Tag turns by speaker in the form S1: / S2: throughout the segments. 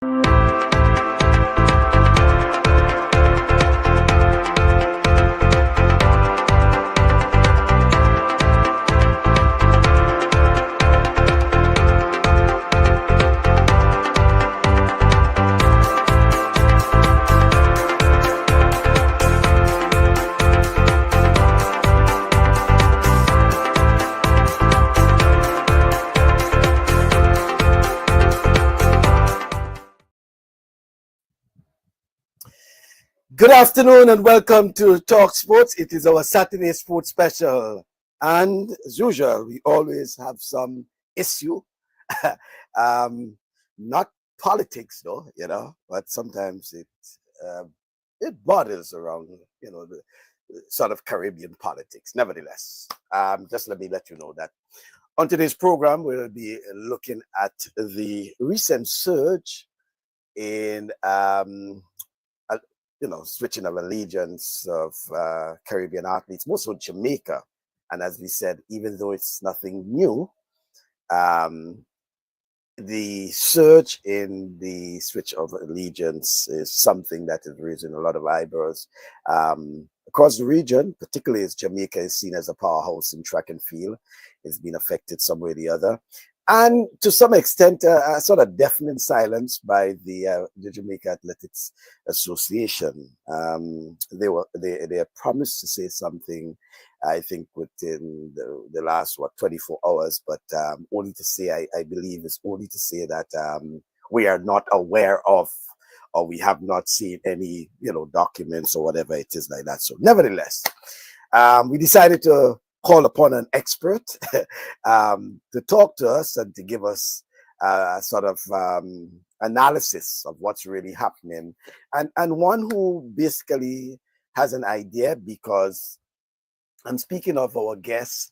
S1: Good afternoon and welcome to TalkSports. It is our Saturday sports special. And as usual, we always have some issue. Not politics though, but sometimes it borders around, the sort of Caribbean politics. Nevertheless, just let me let you know that on today's program, we'll be looking at the recent surge in switching of allegiance of Caribbean athletes, most of Jamaica. And as we said, even though it's nothing new, the surge in the switch of allegiance is something that is raising a lot of eyebrows across the region, particularly as Jamaica is seen as a powerhouse in track and field. It's been affected some way or the other. And to some extent, a sort of deafening silence by the Jamaica Athletics Association. They have promised to say something, I think, within the last 24 hours, but only to say, I believe, is only to say that we are not aware of, or we have not seen any, documents or whatever it is like that. So, nevertheless, we decided to call upon an expert to talk to us and to give us a sort of analysis of what's really happening, and one who basically has an idea, because I'm speaking of our guest,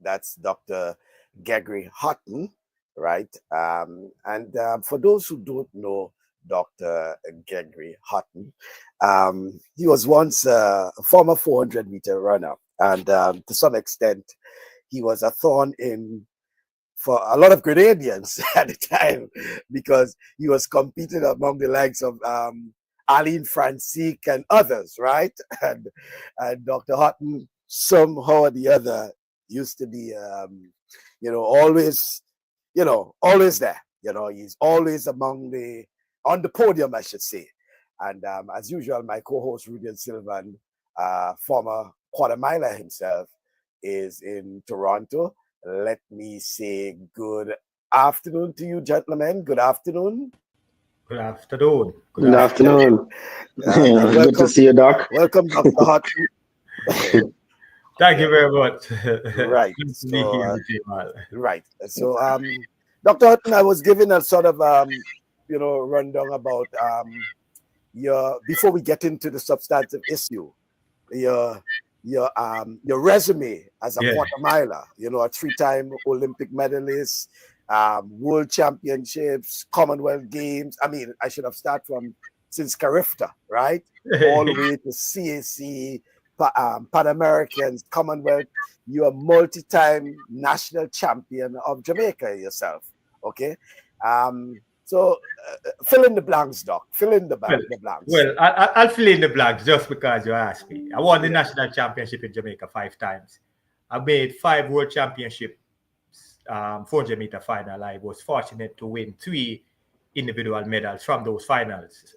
S1: that's Dr. Gregory Haughton, right? And for those who don't know Dr. Gregory Haughton, he was once a former 400-meter runner, and to some extent, he was a thorn for a lot of Grenadians at the time, because he was competing among the likes of Aline Francique and others, right? And Dr. Haughton, somehow or the other, used to be, always there. He's always on the podium, I should say. And as usual, my co-host, Rudian Silvan, former quarter miler himself, is in Toronto. Let me say good afternoon to you, gentlemen. Good afternoon.
S2: Good afternoon.
S3: Good afternoon. Good to see you, Doc.
S1: Welcome, Dr. Haughton.
S2: Thank you very much.
S1: Right.
S2: Good to be here with you all.
S1: Right. So, Dr. Haughton, I was given a sort of rundown about before we get into the substantive issue, your resume as a quarter miler, a 3-time Olympic medalist, world championships, Commonwealth Games. I mean, I should have started since Carifta, right? All the way to CAC, Pan Americans, Commonwealth. You're a multi-time national champion of Jamaica yourself, okay? So fill in the blanks, Doc. Fill in the blanks.
S2: Well, I'll fill in the blanks just because you asked me. I won the national championship in Jamaica 5 times. I made 5 world championships, 400-meter final. I was fortunate to win 3 individual medals from those finals.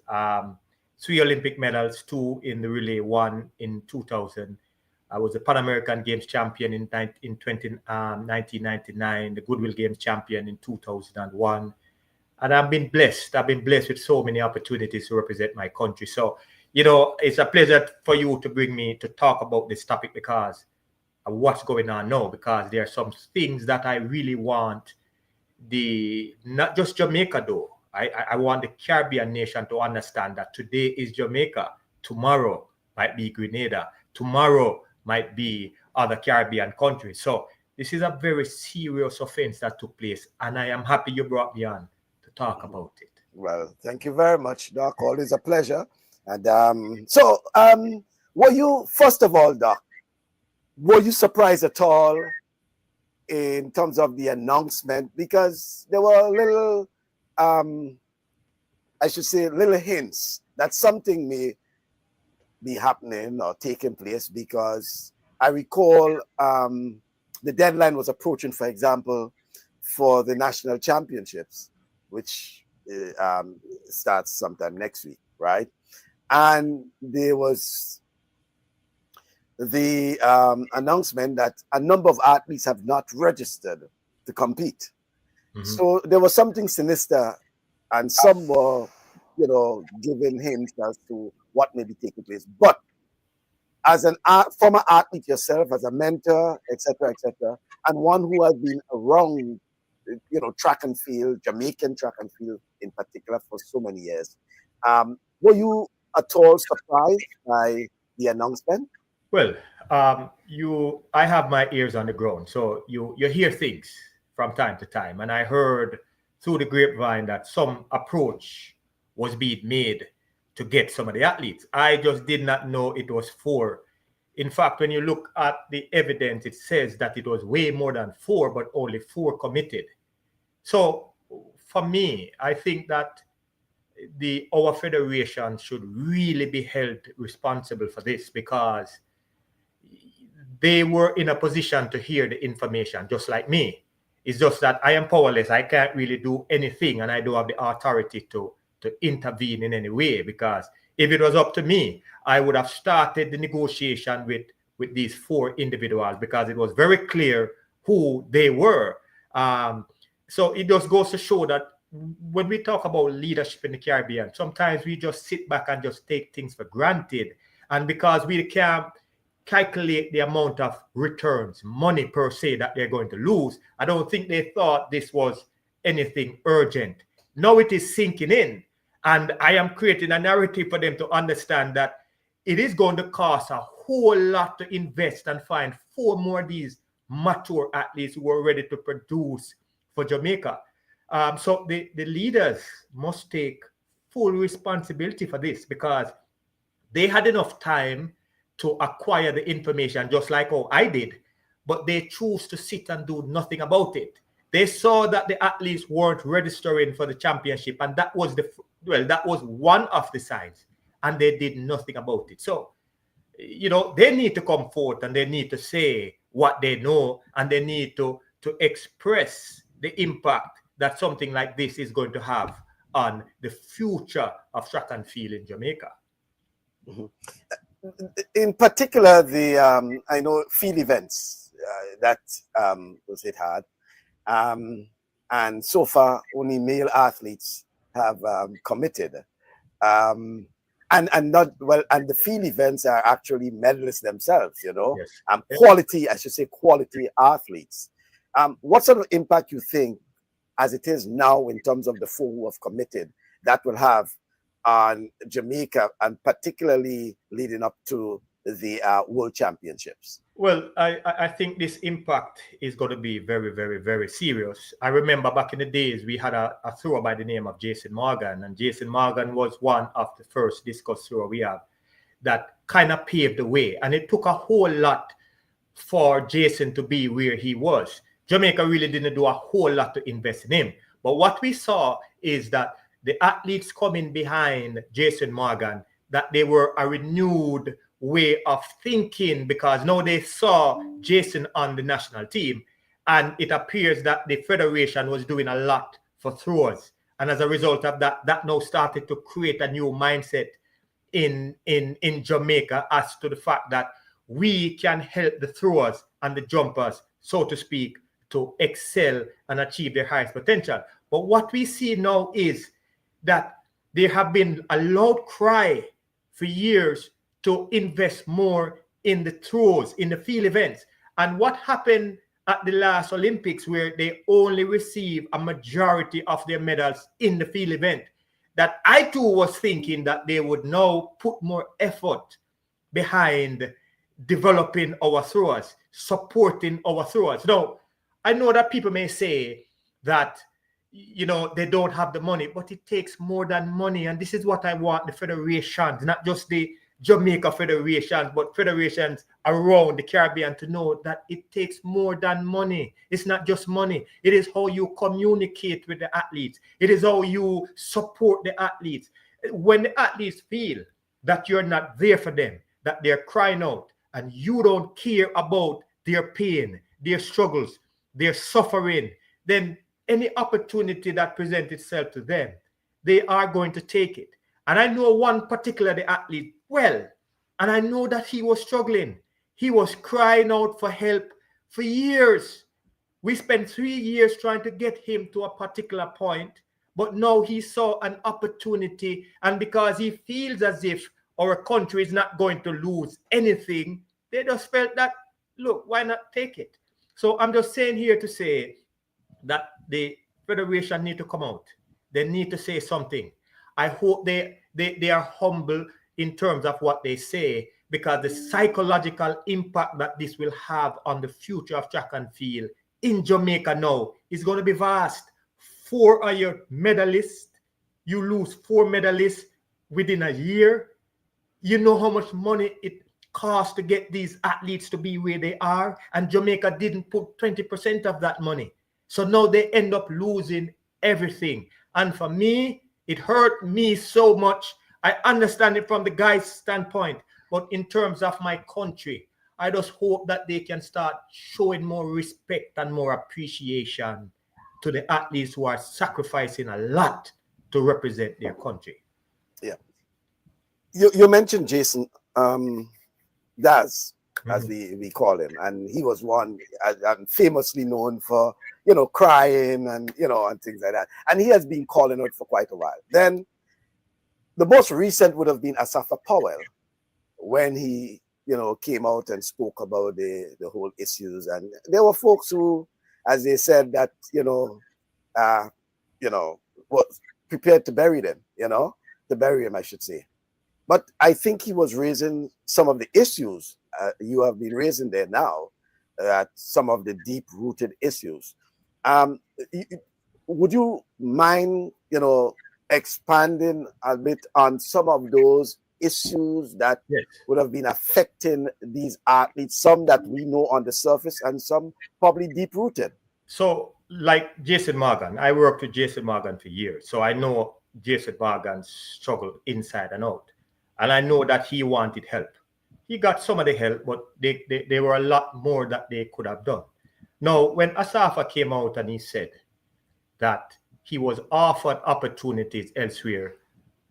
S2: 3 Olympic medals, 2 in the relay, 1 in 2000. I was a Pan American Games champion in 1999, the Goodwill Games champion in 2001. And I've been blessed. I've been blessed with so many opportunities to represent my country. So, it's a pleasure for you to bring me to talk about this topic because of what's going on now, because there are some things that I really want not just Jamaica though. I want the Caribbean nation to understand that today is Jamaica, tomorrow might be Grenada, tomorrow might be other Caribbean countries. So this is a very serious offense that took place, and I am happy you brought me on to talk about it.
S1: Well, thank you very much, Doc. Always a pleasure. And were you, first of all, Doc, were you surprised at all in terms of the announcement? Because there were a little I should say, little hints that something may be happening or taking place, because I recall the deadline was approaching, for example, for the national championships, which starts sometime next week, right? And there was the announcement that a number of athletes have not registered to compete. Mm-hmm. So there was something sinister, and some were, giving hints as to what may be taking place. But as an former athlete yourself, as a mentor, etc., and one who has been around, track and field, Jamaican track and field in particular, for so many years, were you at all surprised by the announcement?
S2: Well, I have my ears on the ground, so you hear things from time to time, and I heard through the grapevine that some approach was being made to get some of the athletes. I just did not know it was 4. In fact, when you look at the evidence, it says that it was way more than 4, but only 4 committed. So for me, I think that our federation should really be held responsible for this, because they were in a position to hear the information, just like me. It's just that I am powerless. I can't really do anything, and I don't have the authority to intervene in any way, because if it was up to me, I would have started the negotiation with these 4 individuals, because it was very clear who they were. So it just goes to show that when we talk about leadership in the Caribbean, sometimes we just sit back and just take things for granted. And because we can't calculate the amount of returns, money per se, that they're going to lose, I don't think they thought this was anything urgent. Now it is sinking in. And I am creating a narrative for them to understand that it is going to cost a whole lot to invest and find 4 more of these mature athletes who are ready to produce for Jamaica. So the leaders must take full responsibility for this, because they had enough time to acquire the information, just like how I did, but they chose to sit and do nothing about it. They saw that the athletes weren't registering for the championship, and that was that was one of the signs, and they did nothing about it. So, they need to come forth and they need to say what they know, and they need to express the impact that something like this is going to have on the future of track and field in Jamaica.
S1: Mm-hmm. In particular, the I know field events that was it hard, and so far only male athletes have committed, and not well, and the field events are actually medalists themselves,
S2: Yes.
S1: Quality, I should say, quality athletes. What sort of impact you think, as it is now, in terms of the 4 who have committed, that will have on Jamaica, and particularly leading up to the World Championships?
S2: Well, I think this impact is going to be very, very, very serious. I remember back in the days, we had a thrower by the name of Jason Morgan, and Jason Morgan was one of the first discus thrower we have that kind of paved the way. And it took a whole lot for Jason to be where he was. Jamaica really didn't do a whole lot to invest in him. But what we saw is that the athletes coming behind Jason Morgan, that they were a renewed way of thinking, because now they saw Jason on the national team, and it appears that the federation was doing a lot for throwers. And as a result of that, that now started to create a new mindset in Jamaica as to the fact that we can help the throwers and the jumpers, so to speak, to excel and achieve their highest potential. But what we see now is that there have been a loud cry for years to invest more in the throws, in the field events. And what happened at the last Olympics, where they only receive a majority of their medals in the field event, that I too was thinking that they would now put more effort behind developing our throwers, supporting our throwers. Now, I know that people may say that they don't have the money, but it takes more than money. And this is what I want the federations, not just the Jamaica federations, but federations around the Caribbean to know that it takes more than money. It's not just money. It is how you communicate with the athletes. It is how you support the athletes. When the athletes feel that you're not there for them, that they're crying out, and you don't care about their pain, their struggles, their suffering, then any opportunity that presents itself to them, they are going to take it. And I know one particular athlete well, and I know that he was struggling. He was crying out for help for years. We spent 3 years trying to get him to a particular point, but now he saw an opportunity, and because he feels as if our country is not going to lose anything, they just felt that, look, why not take it? So I'm just saying here to say that the federation need to come out. They need to say something. I hope they are humble in terms of what they say, because the psychological impact that this will have on the future of track and field in Jamaica now is going to be vast. 4 of your medalists, you lose 4 medalists within a year. You know how much money it costs to get these athletes to be where they are, and Jamaica didn't put 20% of that money. So now they end up losing everything. And for me, it hurt me so much. I understand it from the guy's standpoint, but in terms of my country, I just hope that they can start showing more respect and more appreciation to the athletes who are sacrificing a lot to represent their country.
S1: Yeah. You mentioned Jason Daz, as we call him, and he was one and famously known for, crying and, and things like that. And he has been calling out for quite a while. Then the most recent would have been Asafa Powell, when he, came out and spoke about the whole issues. And there were folks who, as they said, that, was prepared to bury them, to bury him, I should say. But I think he was raising some of the issues you have been raising there now, some of the deep-rooted issues. Would you mind, expanding a bit on some of those issues that would have been affecting these athletes, some that we know on the surface and some probably deep-rooted?
S2: So, like Jason Morgan, I worked with Jason Morgan for years, so I know Jason Morgan's struggle inside and out. And I know that he wanted help. He got some of the help, but there were a lot more that they could have done. Now, when Asafa came out and he said that he was offered opportunities elsewhere,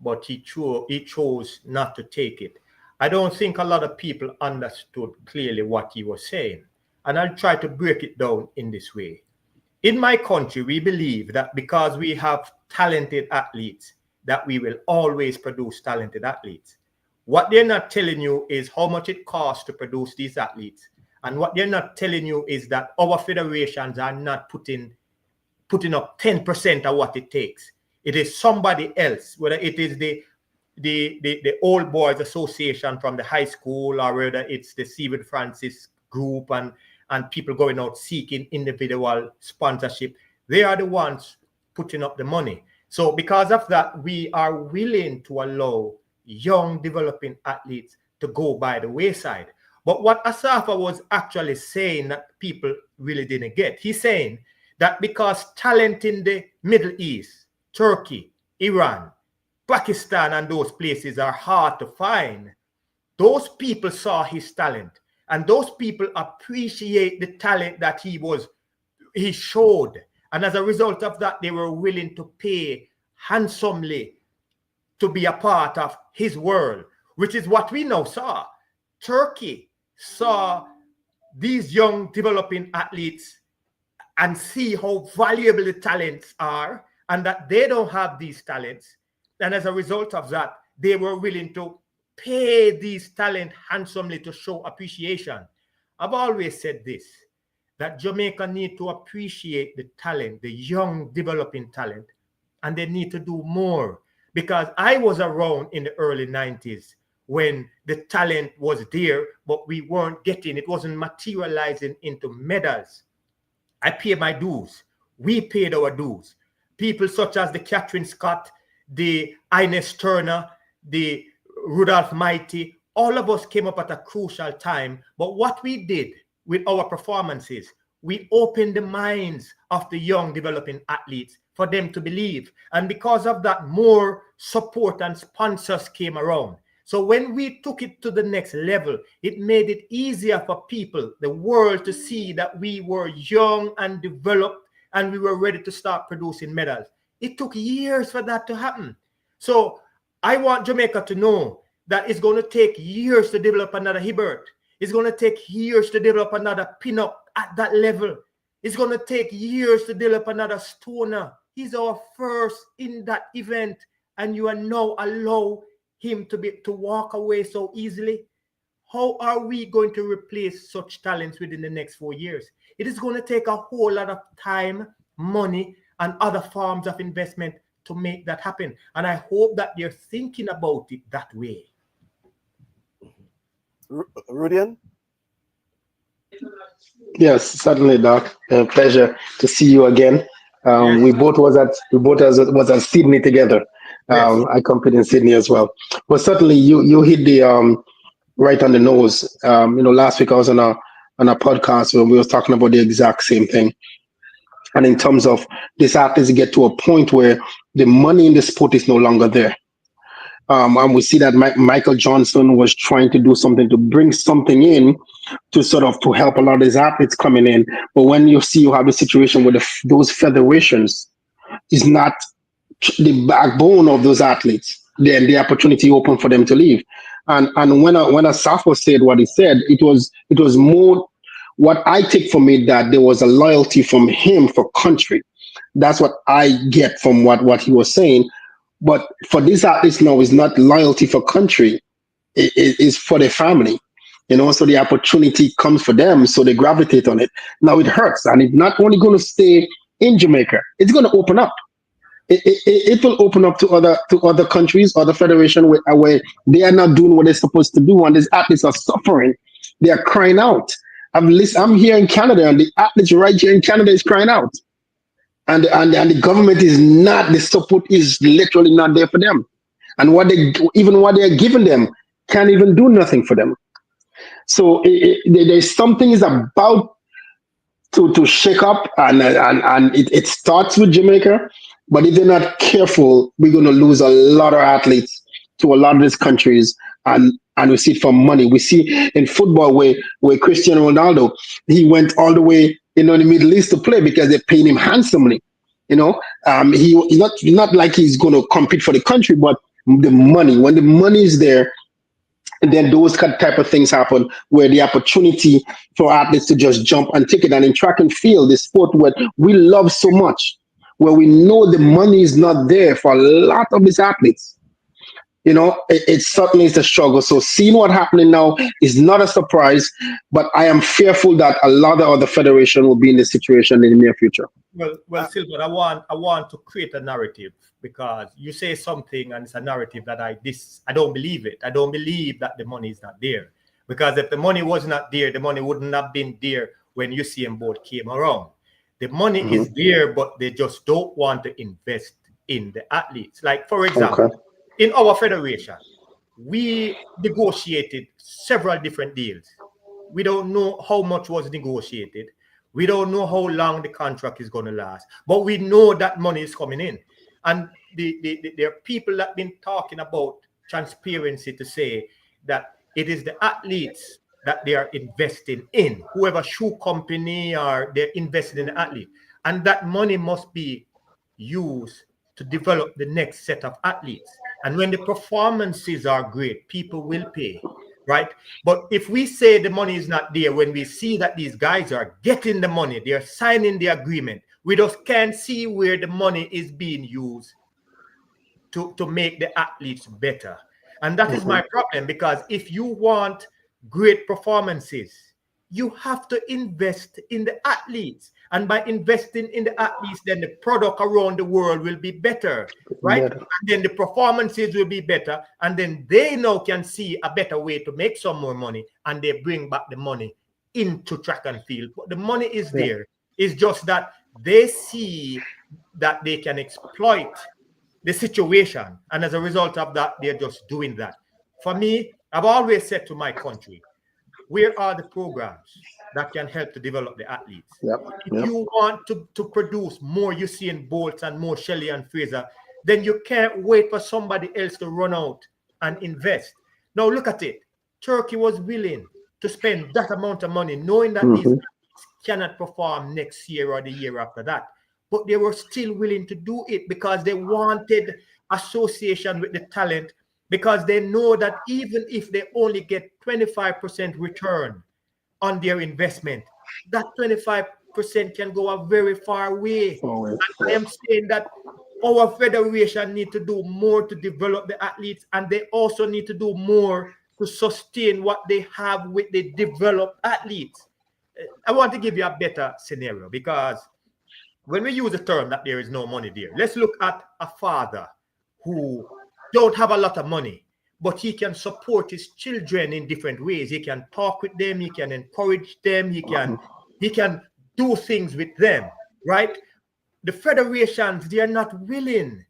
S2: but he chose not to take it, I don't think a lot of people understood clearly what he was saying. And I'll try to break it down in this way. In my country, we believe that because we have talented athletes, that we will always produce talented athletes. What they're not telling you is how much it costs to produce these athletes. And what they're not telling you is that our federations are not putting up 10% of what it takes. It is somebody else, whether it is the Old Boys Association from the high school, or whether it's the Stephen Francis group and people going out seeking individual sponsorship. They are the ones putting up the money. So because of that, we are willing to allow young developing athletes to go by the wayside. But what Asafa was actually saying that people really didn't get, he's saying that because talent in the Middle East, Turkey, Iran, Pakistan, and those places are hard to find, those people saw his talent, and those people appreciate the talent that he showed. And as a result of that, they were willing to pay handsomely to be a part of his world, which is what we now saw. Turkey saw these young developing athletes and see how valuable the talents are, and that they don't have these talents. And as a result of that, they were willing to pay these talents handsomely to show appreciation. I've always said this, that Jamaica need to appreciate the talent, the young developing talent, and they need to do more. Because I was around in the early 90s when the talent was there, but we weren't getting, it wasn't materializing into medals. I paid my dues. We paid our dues. People such as the Catherine Scott, the Ines Turner, the Rudolph Mighty, all of us came up at a crucial time. But what we did with our performances, we opened the minds of the young developing athletes for them to believe. And because of that, more support and sponsors came around. So when we took it to the next level, it made it easier for people, the world, to see that we were young and developed and we were ready to start producing medals. It took years for that to happen. So I want Jamaica to know that it's going to take years to develop another Hibbert. It's going to take years to develop another Pinnock at that level. It's going to take years to develop another Stoner. He's our first in that event, and you are now allow him to walk away so easily. How are we going to replace such talents within the next 4 years? It is going to take a whole lot of time, money, and other forms of investment to make that happen. And I hope that you're thinking about it that way.
S1: Rudian?
S3: Yes, certainly, Doc. Pleasure to see you again.
S2: Yes.
S3: We both was at Sydney together.
S2: Yes.
S3: I competed in Sydney as well. But certainly, you hit the right on the nose. Last week I was on a podcast where we was talking about the exact same thing. And in terms of these athletes get to a point where the money in the sport is no longer there. And we see that Michael Johnson was trying to do something to bring something in to help a lot of these athletes coming in. But when you have a situation where those federations is not the backbone of those athletes, then the opportunity open for them to leave. And when Asafo said what he said, it was more what I take from it, that there was a loyalty from him for country. That's what I get from what he was saying. But for these athletes now, it's not loyalty for country, it's for their family. So the opportunity comes for them, so they gravitate on it. Now it hurts, and it's not only going to stay in Jamaica, it's going to open up. It will open up to other countries, other federations where they are not doing what they're supposed to do, and these athletes are suffering. They are crying out. I'm here in Canada, and the athletes right here in Canada is crying out. And the government is not, the support is literally not there for them. And what they're giving them can't even do nothing for them. So there's something is about to shake up, and it starts with Jamaica. But if they're not careful, we're going to lose a lot of athletes to a lot of these countries, and we see it for money. We see in football where Cristiano Ronaldo, he went all the way in the Middle East to play because they paid him handsomely. He's not like he's going to compete for the country, but the money. When the money is there, then those type of things happen, where the opportunity for athletes to just jump and take it. And in track and field, the sport where we love so much, where we know the money is not there for a lot of these athletes. It certainly is a struggle. So seeing what happening now is not a surprise, but I am fearful that a lot of other federation will be in this situation in the near future.
S2: Well, Silver, I want to create a narrative, because you say something and it's a narrative that I don't believe it. I don't believe that the money is not there, because if the money was not there, the money wouldn't have been there when Usain Bolt came around. The money is there, but they just don't want to invest in the athletes. Like, for example, in our federation, we negotiated several different deals. We don't know how much was negotiated. We don't know how long the contract is going to last, but we know that money is coming in. And there are people that have been talking about transparency to say that it is the athletes that they are investing in, whoever shoe company, or they're invested in the athlete. And that money must be used to develop the next set of athletes. And when the performances are great, people will pay, right? But if we say the money is not there, when we see that these guys are getting the money, they're signing the agreement, we just can't see where the money is being used to make the athletes better. And that is my problem, because if you want great performances, you have to invest in the athletes. And by investing in the athletes, then the product around the world will be better, right? And then the performances will be better. And then they now can see a better way to make some more money, and they bring back the money into track and field. But the money is there. It's just that they see that they can exploit the situation. And as a result of that, they're just doing that. for me, I've always said to my country, where are the programs that can help to develop the athletes? If you want to produce more Usain Bolts and more Shelley and Fraser, then you can't wait for somebody else to run out and invest. Now look at it. Turkey was willing to spend that amount of money, knowing that these athletes cannot perform next year or the year after that. But they were still willing to do it because they wanted association with the talent, because they know that even if they only get 25% return on their investment, that 25% can go a very far way. And I am saying that our federation need to do more to develop the athletes, and they also need to do more to sustain what they have with the developed athletes. I want to give you a better scenario, because when we use the term that there is no money there, let's look at a father who don't have a lot of money, but he can support his children in different ways. He can talk with them, he can encourage them, he can do things with them, right? The federations, they are not willing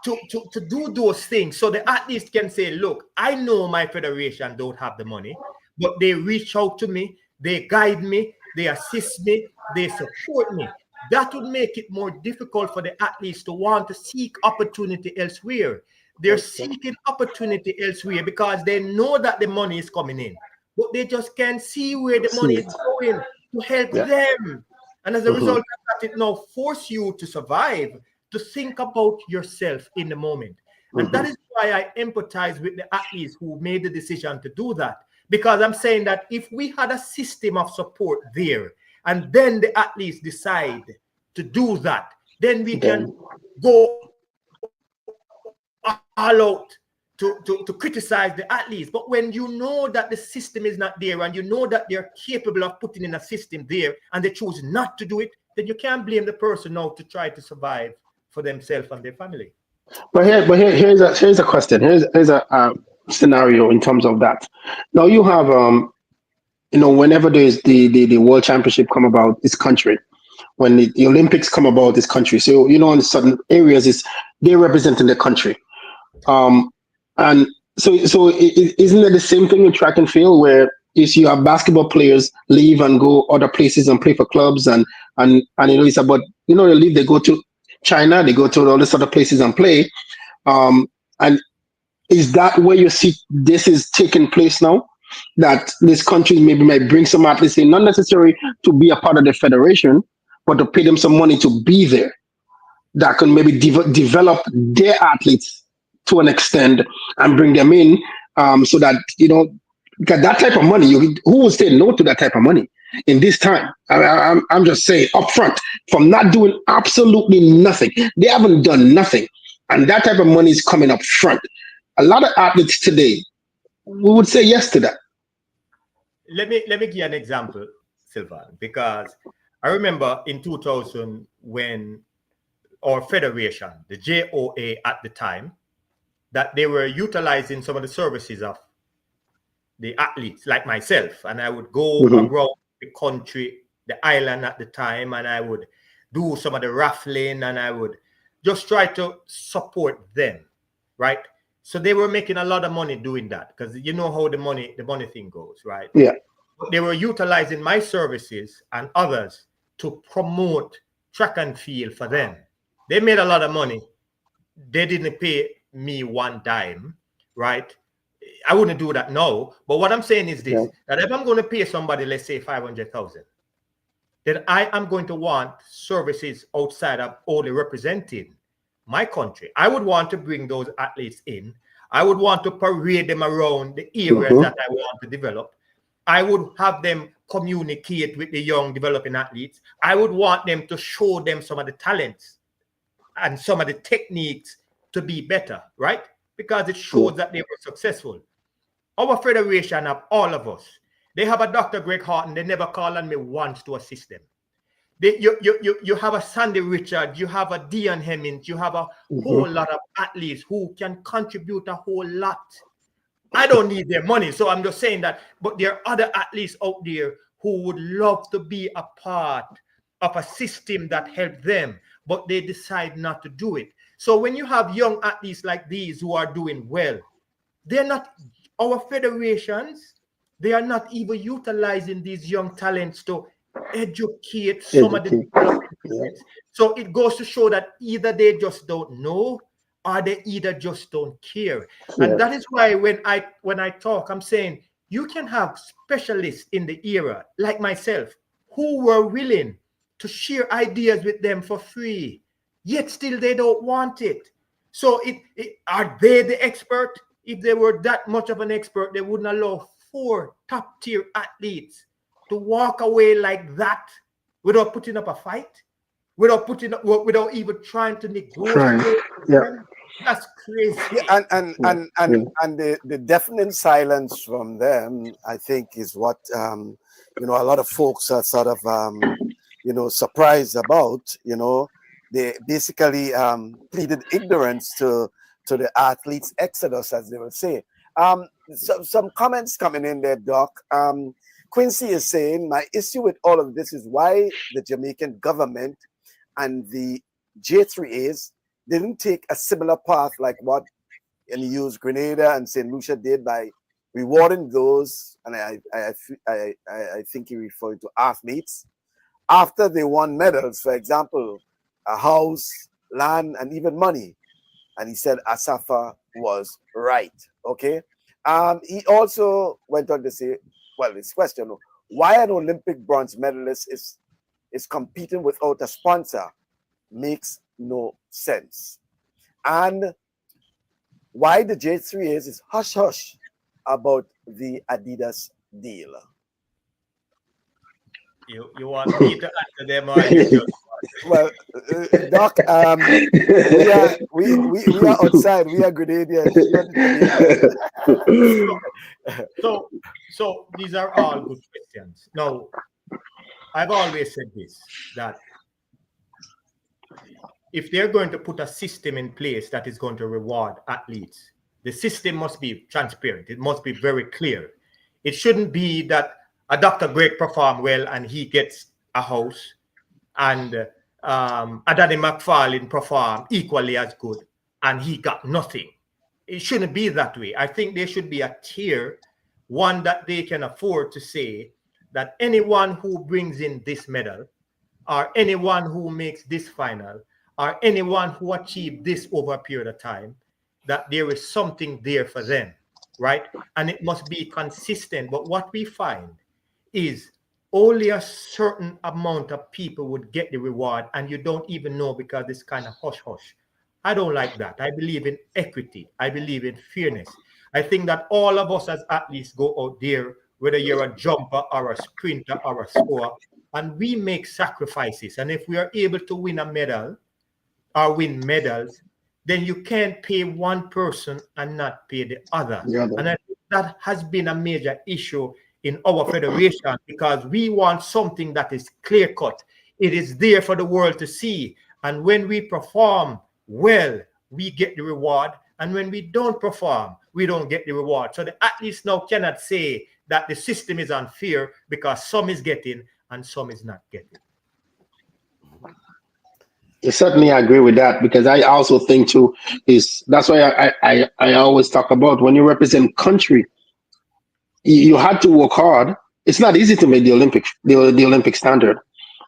S2: to do those things. So the athletes can say, look, I know my federation don't have the money, but they reach out to me, they guide me, they assist me, they support me. That would make it more difficult for the athletes to want to seek opportunity elsewhere. They're seeking opportunity elsewhere because they know that the money is coming in, but they just can't see where the money is going to help them. And as a result of that, it now forces you to survive, to think about yourself in the moment. And that is why I empathize with the athletes who made the decision to do that. Because I'm saying that if we had a system of support there, and then the athletes decide to do that, then we can go all out to criticize the athletes. But when you know that the system is not there, and you know that they're capable of putting in a system there, and they choose not to do it, then you can't blame the person now to try to survive for themselves and their family.
S3: Here's a question. Here's a scenario in terms of that. Now you have whenever there's the World Championship come about this country, when the Olympics come about this country, so in certain areas they're representing the country, and so isn't it the same thing in track and field, where you have basketball players leave and go other places and play for clubs, and it's about they leave, they go to China, they go to all these other places and play, and is that where you see this is taking place now? That this country maybe might bring some athletes in, not necessarily to be a part of the federation, but to pay them some money to be there, that can maybe develop their athletes to an extent and bring them in, so that because that type of money, who will say no to that type of money in this time? I'm just saying upfront, from not doing absolutely nothing, they haven't done nothing, and that type of money is coming up front. A lot of athletes today, we would say yes to that.
S2: Let me give you an example, Sylvan, because I remember in 2000 when our federation, the JOA at the time, that they were utilizing some of the services of the athletes like myself, and I would go around the country, the island at the time, and I would do some of the raffling, and I would just try to support them, right? So they were making a lot of money doing that, because you know how the money thing goes, right?
S3: Yeah.
S2: They were utilizing my services and others to promote track and field for them. They made a lot of money. They didn't pay me one dime, right? I wouldn't do that now. But what I'm saying is this, that if I'm going to pay somebody, let's say 500,000, then I am going to want services outside of only representing my country. I would want to bring those athletes in. I would want to parade them around the areas that I want to develop. I would have them communicate with the young developing athletes. I would want them to show them some of the talents and some of the techniques to be better, right? Because it shows that they were successful. Our federation have all of us. They have a Dr. Gregory Haughton. They never call on me once to assist them. You have a Sandy Richard, you have a Dion Hemmings, you have a whole lot of athletes who can contribute a whole lot. I don't need their money, so I'm just saying that, but there are other athletes out there who would love to be a part of a system that helps them, but they decide not to do it. So when you have young athletes like these who are doing well, they're not our federations, they are not even utilizing these young talents to educate some of the development parents. So it goes to show that either they just don't know or they either just don't care. And that is why when I talk, I'm saying you can have specialists in the era like myself who were willing to share ideas with them for free, yet still they don't want it. So are they the expert? If they were that much of an expert, they wouldn't allow 4 top-tier athletes to walk away like that without putting up a fight, without even trying to negotiate. That's crazy.
S1: Yeah, and the deafening silence from them, I think, is what a lot of folks are sort of surprised about. They basically pleaded ignorance to the athletes' exodus, as they will say. Some comments coming in there, Doc. Quincy is saying, my issue with all of this is why the Jamaican government and the J3As didn't take a similar path like what NU's Grenada and St. Lucia did by rewarding those, and I think you're referring to athletes, after they won medals, for example, a house, land, and even money. And he said Asafa was right. Okay. He also went on to say, well, this question, why an Olympic bronze medalist is competing without a sponsor makes no sense. And why the J3As is hush-hush about the Adidas deal.
S2: You want me to answer them or you just...
S1: Well, Doc, we are outside. We are Grenadians.
S2: So these are all good questions. Now, I've always said this, that if they're going to put a system in place that is going to reward athletes, the system must be transparent. It must be very clear. It shouldn't be that a Dr. Greg perform well and he gets a house, and a Daddy McFarlane perform equally as good and he got nothing. It shouldn't be that way. I think there should be a tier, one that they can afford to say that anyone who brings in this medal, or anyone who makes this final, or anyone who achieved this over a period of time, that there is something there for them, right? And it must be consistent. But what we find is only a certain amount of people would get the reward, and you don't even know because it's kind of hush-hush. I don't like that. I believe in equity. I believe in fairness. I think that all of us as athletes go out there, whether you're a jumper or a sprinter or a scorer, and we make sacrifices. And if we are able to win a medal or win medals, then you can't pay one person and not pay the other. And I think that has been a major issue in our federation, because we want something that is clear-cut. It is there for the world to see. And when we perform well, we get the reward. And when we don't perform, we don't get the reward. So the athletes now cannot say that the system is unfair because some is getting and some is not getting.
S3: Certainly, I agree with that, because I also think too that's why I always talk about when you represent country, you had to work hard. It's not easy to make the Olympic standard.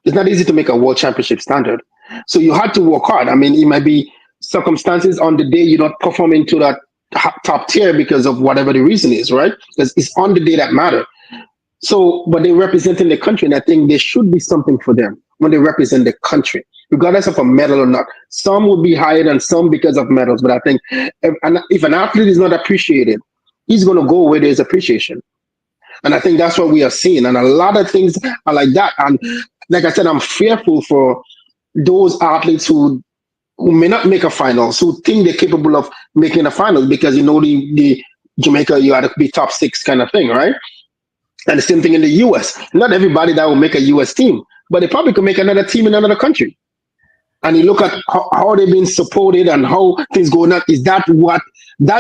S3: It's not easy to make a world championship standard. So you had to work hard. I mean, it might be circumstances on the day you're not performing to that top tier because of whatever the reason is, right? Because it's on the day that matter. So, but they're representing the country, and I think there should be something for them when they represent the country, regardless of a medal or not. Some would be higher than some because of medals, but I think if an athlete is not appreciated, he's going to go where there's appreciation. And I think that's what we are seeing. And a lot of things are like that. And like I said, I'm fearful for those athletes who may not make a finals, who think they're capable of making a final, because the Jamaica, you had to be top 6 kind of thing, right? And the same thing in the US. Not everybody that will make a US team, but they probably could make another team in another country. And you look at how they've been supported and how things going on. Is that's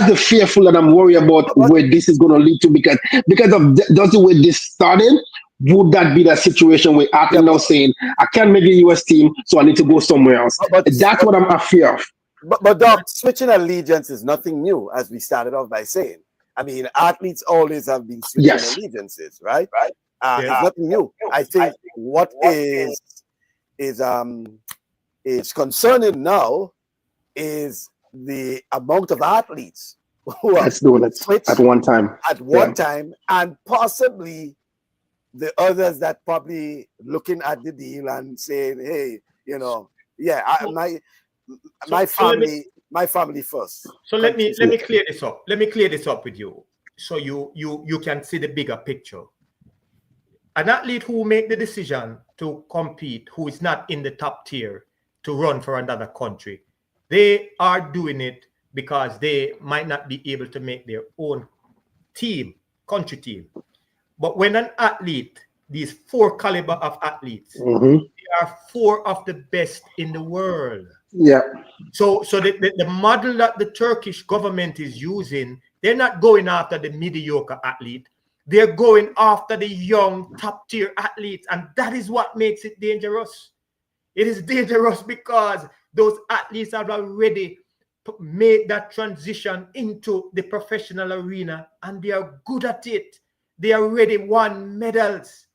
S3: the fearful that I'm worried about where this is going to lead to, because of that's the way this started. Would that be that situation where athletes now saying, I can't make a US team, so I need to go somewhere else? That's what I'm afraid of.
S1: But Doc, switching allegiance is nothing new, as we started off by saying. I mean, athletes always have been switching allegiances, right? It's nothing new. I think what is concerning now is the amount of athletes who are
S3: doing it at one time.
S1: And possibly the others that probably looking at the deal and saying, "Hey, you know, my family first."
S2: So let me clear this up. Let me clear this up with you, so you can see the bigger picture. An athlete who make the decision to compete, who is not in the top tier, to run for another country, they are doing it because they might not be able to make their own country team. But when an athlete, these 4 caliber of athletes, they are 4 of the best in the world.
S3: Yeah.
S2: So the model that the Turkish government is using, they're not going after the mediocre athlete. They're going after the young top tier athletes. And that is what makes it dangerous. It is dangerous because those athletes are already made that transition into the professional arena and they are good at it. They already won medals.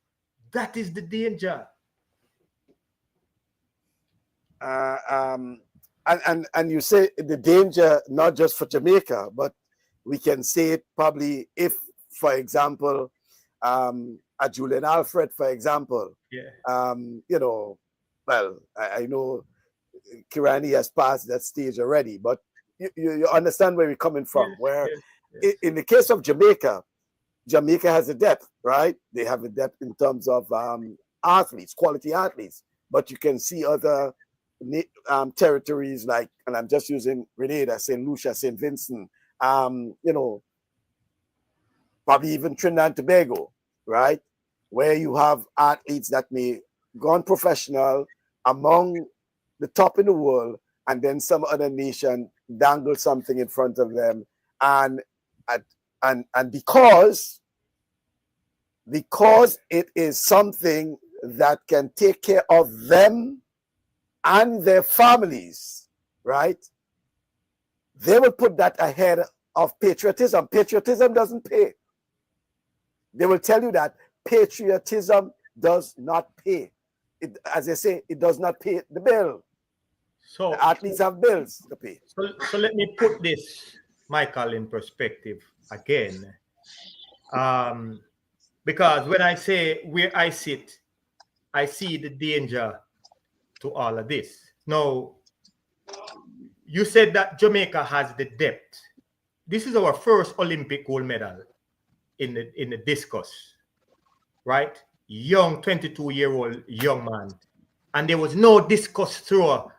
S2: That is the danger.
S1: And you say the danger not just for Jamaica, but we can say it probably if, for example, a Julian Alfred, for example, you know, well, I know Kirani has passed that stage already, but you understand where we're coming from. In the case of Jamaica, Jamaica has a depth, right? They have a depth in terms of athletes, quality athletes, but you can see other territories like, and I'm just using Grenada, St. Lucia, St. Vincent, you know, probably even Trinidad and Tobago, right? Where you have athletes that may gone professional among the top in the world, and then some other nation dangle something in front of them, and because it is something that can take care of them and their families, right? They will put that ahead of patriotism. Patriotism doesn't pay. They will tell you that patriotism does not pay. As they say, it does not pay the bill. So the athletes have bills to pay.
S2: So let me put this, Michael, in perspective again. Because when I say where I sit, I see the danger to all of this. Now, you said that Jamaica has the depth. This is our first Olympic gold medal in the discus, right? Young 22-year-old young man. And there was no discus thrower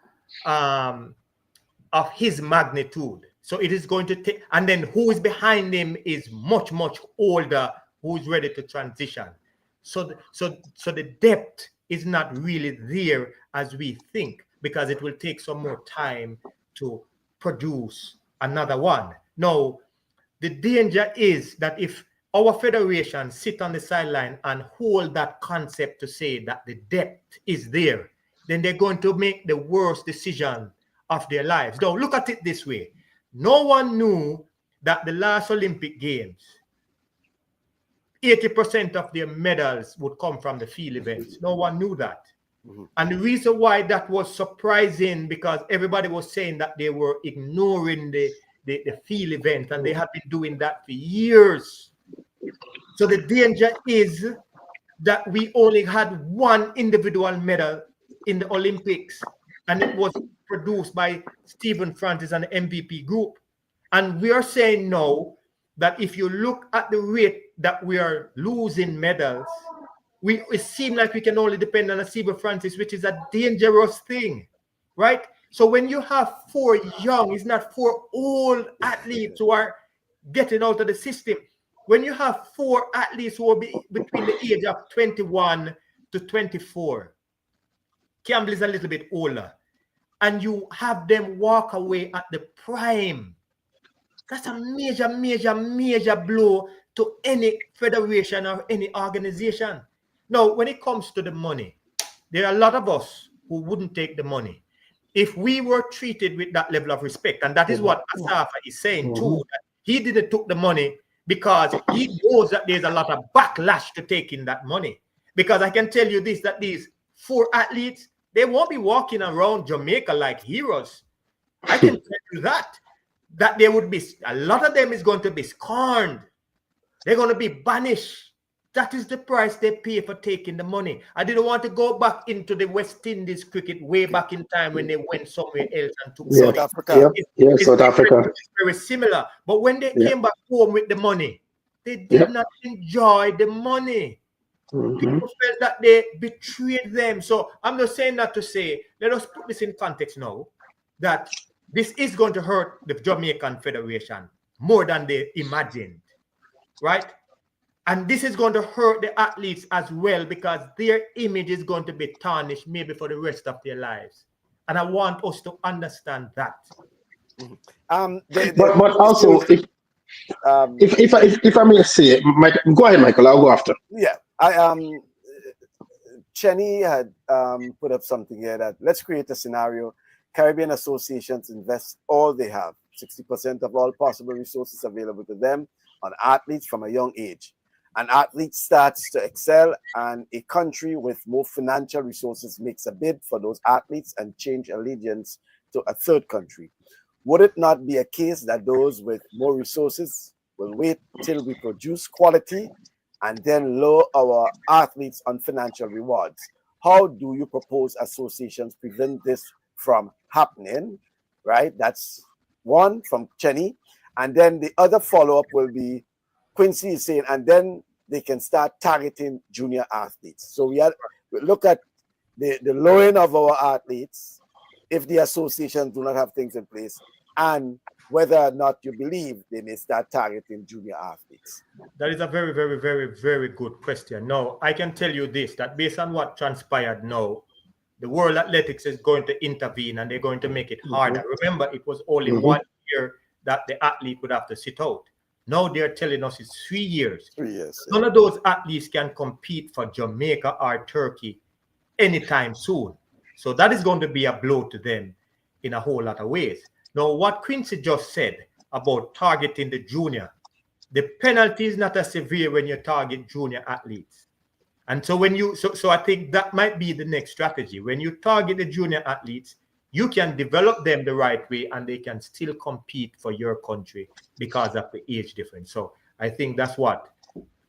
S2: of his magnitude. So it is going to take, and then who is behind him is much, much older, who is ready to transition. So the depth is not really there as we think, because it will take some more time to produce another one. Now, the danger is that if our federation sit on the sideline and hold that concept to say that the depth is there, then they're going to make the worst decision of their lives. Now, look at it this way. No one knew that the last Olympic Games, 80% of their medals would come from the field events. No one knew that. And the reason why that was surprising, because everybody was saying that they were ignoring the field event, and they have been doing that for years. So the danger is that we only had one individual medal in the Olympics, and it was produced by Stephen Francis and the MVP group. And we are saying now that if you look at the rate that we are losing medals, it seems like we can only depend on a Stephen Francis, which is a dangerous thing, right? So when you have 4 young, it's not 4 old athletes who are getting out of the system. When you have 4 athletes who will be between the age of 21 to 24, Campbell is a little bit older, and you have them walk away at the prime, that's a major, major, major blow to any federation or any organization. Now, when it comes to the money, there are a lot of us who wouldn't take the money if we were treated with that level of respect. And that is what Asafa is saying too. That he didn't took the money because he knows that there's a lot of backlash to taking that money. Because I can tell you this, that these 4 athletes, they won't be walking around Jamaica like heroes. I can tell you that there would be, a lot of them is going to be scorned. They're going to be banished. That is the price they pay for taking the money. I didn't want to go back into the West Indies cricket way back in time when they went somewhere else and took
S1: South Africa.
S3: South Africa.
S2: It's very similar. But when they came back home with the money, they did not enjoy the money. People felt that they betrayed them. So I'm not saying that to say, let us put this in context now, that this is going to hurt the Jamaican Federation more than they imagined, right? And this is going to hurt the athletes as well, because their image is going to be tarnished maybe for the rest of their lives. And I want us to understand that.
S3: But also, if I may say, go ahead, Michael. I'll go after.
S1: Yeah, Chenny had put up something here that let's create a scenario. Caribbean associations invest all they have, 60% of all possible resources available to them, on athletes from a young age. An athlete starts to excel, and a country with more financial resources makes a bid for those athletes and change allegiance to a third country. Would it not be a case that those with more resources will wait till we produce quality and then lower our athletes on financial rewards? How do you propose associations prevent this from happening? Right? That's one from Chenny. And then the other follow-up will be, Quincy is saying, and then they can start targeting junior athletes. So we look at the lowering of our athletes if the associations do not have things in place, and whether or not you believe they may start targeting junior athletes.
S2: That is a very, very, very, very good question. Now, I can tell you this, that based on what transpired now, the World Athletics is going to intervene and they're going to make it harder. Remember, it was only 1 year that the athlete would have to sit out. Now they're telling us it's 3 years.
S1: 3 years.
S2: None of those athletes can compete for Jamaica or Turkey anytime soon. So that is going to be a blow to them in a whole lot of ways. Now, what Quincy just said about targeting the junior, the penalty is not as severe when you target junior athletes. And so when you, so I think that might be the next strategy. When you target the junior athletes, you can develop them the right way and they can still compete for your country because of the age difference. So I think that's what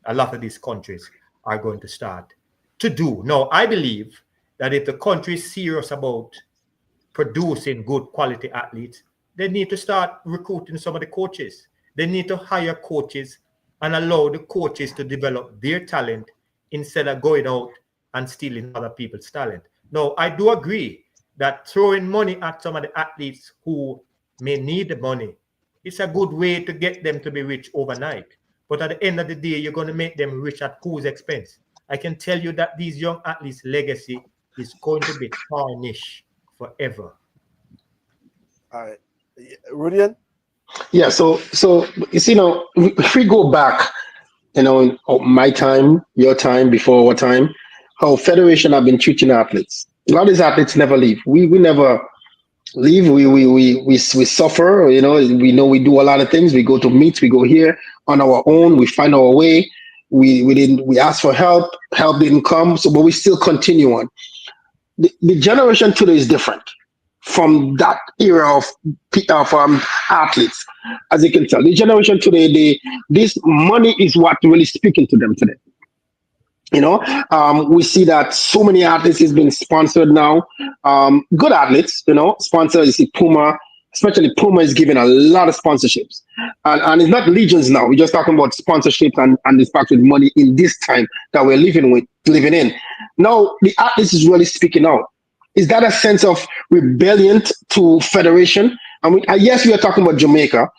S2: a lot of these countries are going to start to do. Now, I believe that if the country is serious about producing good quality athletes, they need to start recruiting some of the coaches. They need to hire coaches and allow the coaches to develop their talent instead of going out and stealing other people's talent. Now, I do agree that throwing money at some of the athletes who may need the money, it's a good way to get them to be rich overnight. But at the end of the day, you're going to make them rich at whose expense? I can tell you that these young athletes' legacy is going to be tarnished forever.
S1: All right. Rudian?
S3: Yeah, so you see, now, if we go back, in my time, your time, before our time, how federation have been treating athletes. A lot of these athletes never leave. We never leave. We suffer. We know we do a lot of things. We go to meets. We go here on our own. We find our way. We ask for help. Help didn't come. But we still continue on. The generation today is different from that era of athletes. As you can tell, the generation today, this money is what really speaking to them today. We see that so many athletes is being sponsored now. Good athletes, sponsor. You see Puma, especially Puma is giving a lot of sponsorships, and it's not legions now. We're just talking about sponsorships and this fact with money in this time that we're living in. Now the athletes is really speaking out. Is that a sense of rebellion to federation? Yes, we are talking about Jamaica,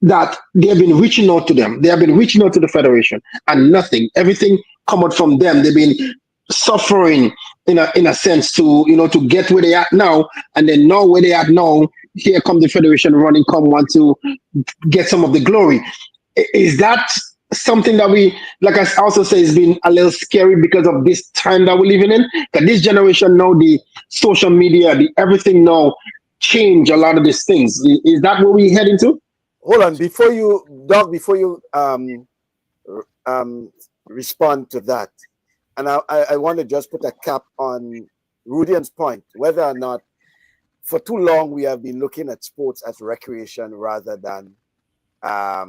S3: that they have been reaching out to them. They have been reaching out to the federation, and nothing. Everything come out from them. They've been suffering in a sense to get where they are now, and then now where they are now, here come the federation running, want to get some of the glory. Is that something that we, like I also say, has been a little scary because of this time that we're living in? That this generation now, the social media, the everything now change a lot of these things. Is that what we head into?
S1: hold on, before you, Doc, before you respond to that, and I want to just put a cap on Rudian's point, whether or not for too long we have been looking at sports as recreation rather than a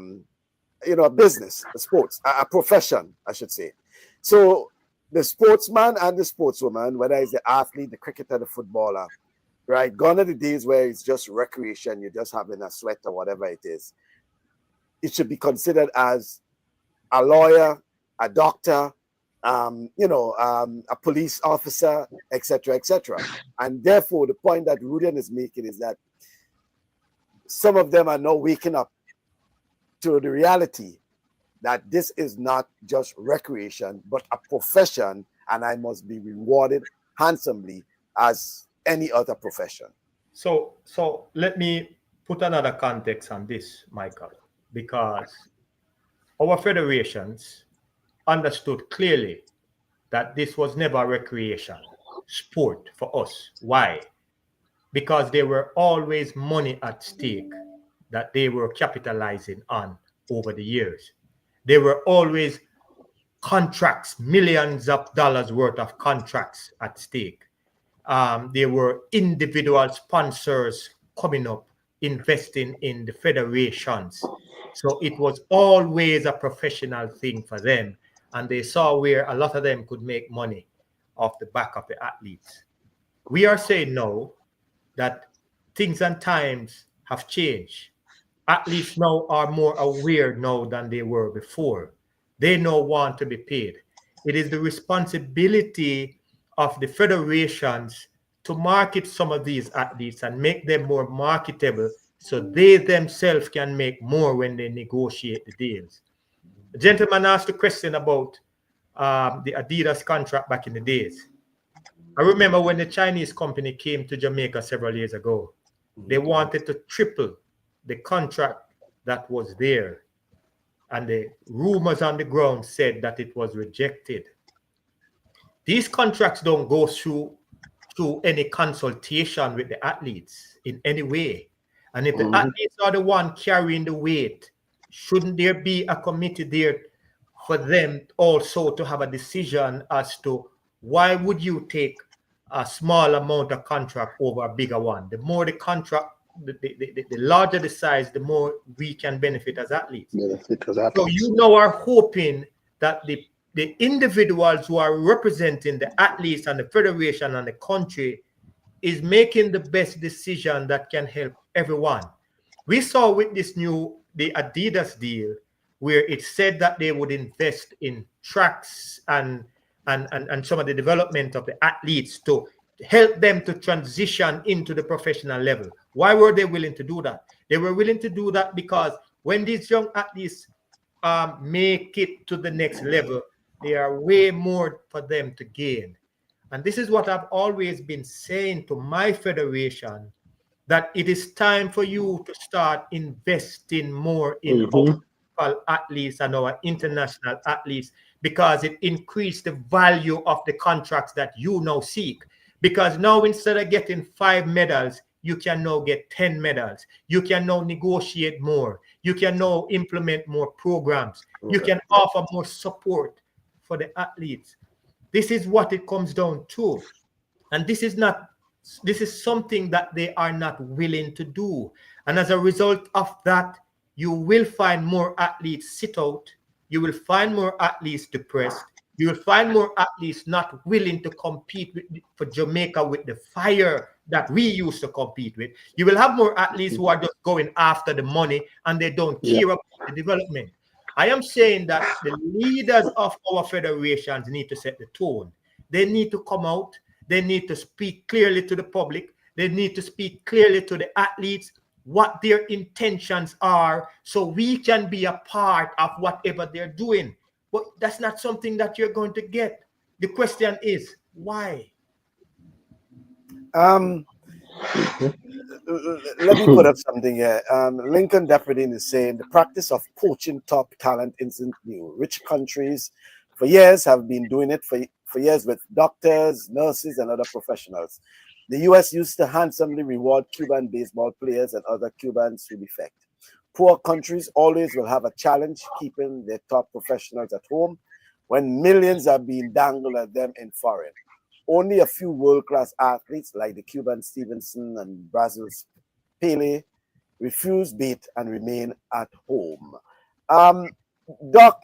S1: business, a sports, a profession, I should say. So the sportsman and the sportswoman, whether it's the athlete, the cricketer, the footballer, right? Gone are the days where it's just recreation, you're just having a sweat or whatever it is. It should be considered as a lawyer, a doctor, a police officer, etc., etc. And therefore, the point that Rudian is making is that some of them are now waking up to the reality that this is not just recreation, but a profession, and I must be rewarded handsomely as any other profession.
S2: So let me put another context on this, Michael, because our federations understood clearly that this was never a recreation sport for us. Why? Because there were always money at stake that they were capitalizing on over the years. There were always contracts, millions of dollars worth of contracts at stake. There were individual sponsors coming up, investing in the federations. So it was always a professional thing for them. And they saw where a lot of them could make money off the back of the athletes. We are saying now that things and times have changed. Athletes now are more aware now than they were before. They now want to be paid. It is the responsibility of the federations to market some of these athletes and make them more marketable so they themselves can make more when they negotiate the deals. The gentleman asked a question about the Adidas contract back in the days. I remember when the Chinese company came to Jamaica several years ago, they wanted to triple the contract that was there. And the rumors on the ground said that it was rejected. These contracts don't go through any consultation with the athletes in any way. And if the athletes are the one carrying the weight, shouldn't there be a committee there for them also to have a decision as to why would you take a small amount of contract over a bigger one? The more the contract, the larger the size, the more we can benefit as athletes. So you now are hoping that the individuals who are representing the athletes and the federation and the country is making the best decision that can help everyone. We saw with the Adidas deal, where it said that they would invest in tracks and some of the development of the athletes to help them to transition into the professional level. Why were they willing to do that? They were willing to do that because when these young athletes make it to the next level, there are way more for them to gain. And this is what I've always been saying to my federation, that it is time for you to start investing more in our athletes and our international athletes, because it increased the value of the contracts that you now seek. Because now instead of getting 5 medals, you can now get 10 medals. You can now negotiate more. You can now implement more programs. You can offer more support for the athletes. This is what it comes down to. And this is something that they are not willing to do. And as a result of that, you will find more athletes sit out. You will find more athletes depressed. You will find more athletes not willing to compete for Jamaica with the fire that we used to compete with. You will have more athletes who are just going after the money and they don't care about the development. I am saying that the leaders of our federations need to set the tone. They need to come out. They need to speak clearly to the public. They need to speak clearly to the athletes what their intentions are, so we can be a part of whatever they're doing. But that's not something that you're going to get. The question is, why?
S1: Let me put up something here. Lincoln Deputy is saying the practice of poaching top talent isn't new. Rich countries for years have been doing it for years with doctors, nurses, and other professionals. The U.S. used to handsomely reward Cuban baseball players and other Cubans who defect. Poor countries always will have a challenge keeping their top professionals at home when millions are being dangled at them in foreign. Only a few world-class athletes like the Cuban Stevenson and Brazil's Pele refuse bait and remain at home. Doc,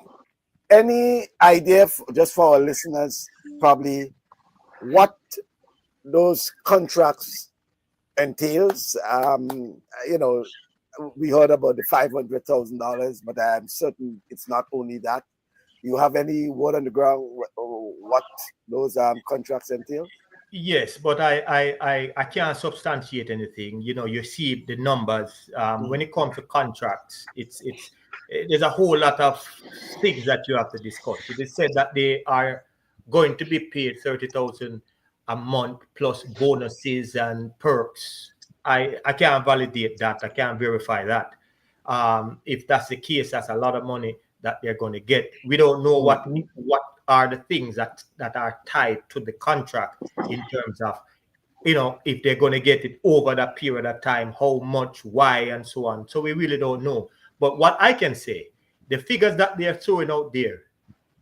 S1: any idea, just for our listeners, probably what those contracts entails? We heard about the $500,000, but I'm certain it's not only that. You have any word on the ground what those contracts entail?
S2: Yes, but I can't substantiate anything. You see the numbers. When it comes to contracts, there's a whole lot of things that you have to discuss. It is said that they are going to be paid 30,000 a month plus bonuses and perks. I can't validate that. I can't verify that. If that's the case, that's a lot of money that they're going to get. We don't know what are the things that are tied to the contract in terms of, if they're going to get it over that period of time, how much, why, and so on. So we really don't know. But what I can say, the figures that they're throwing out there,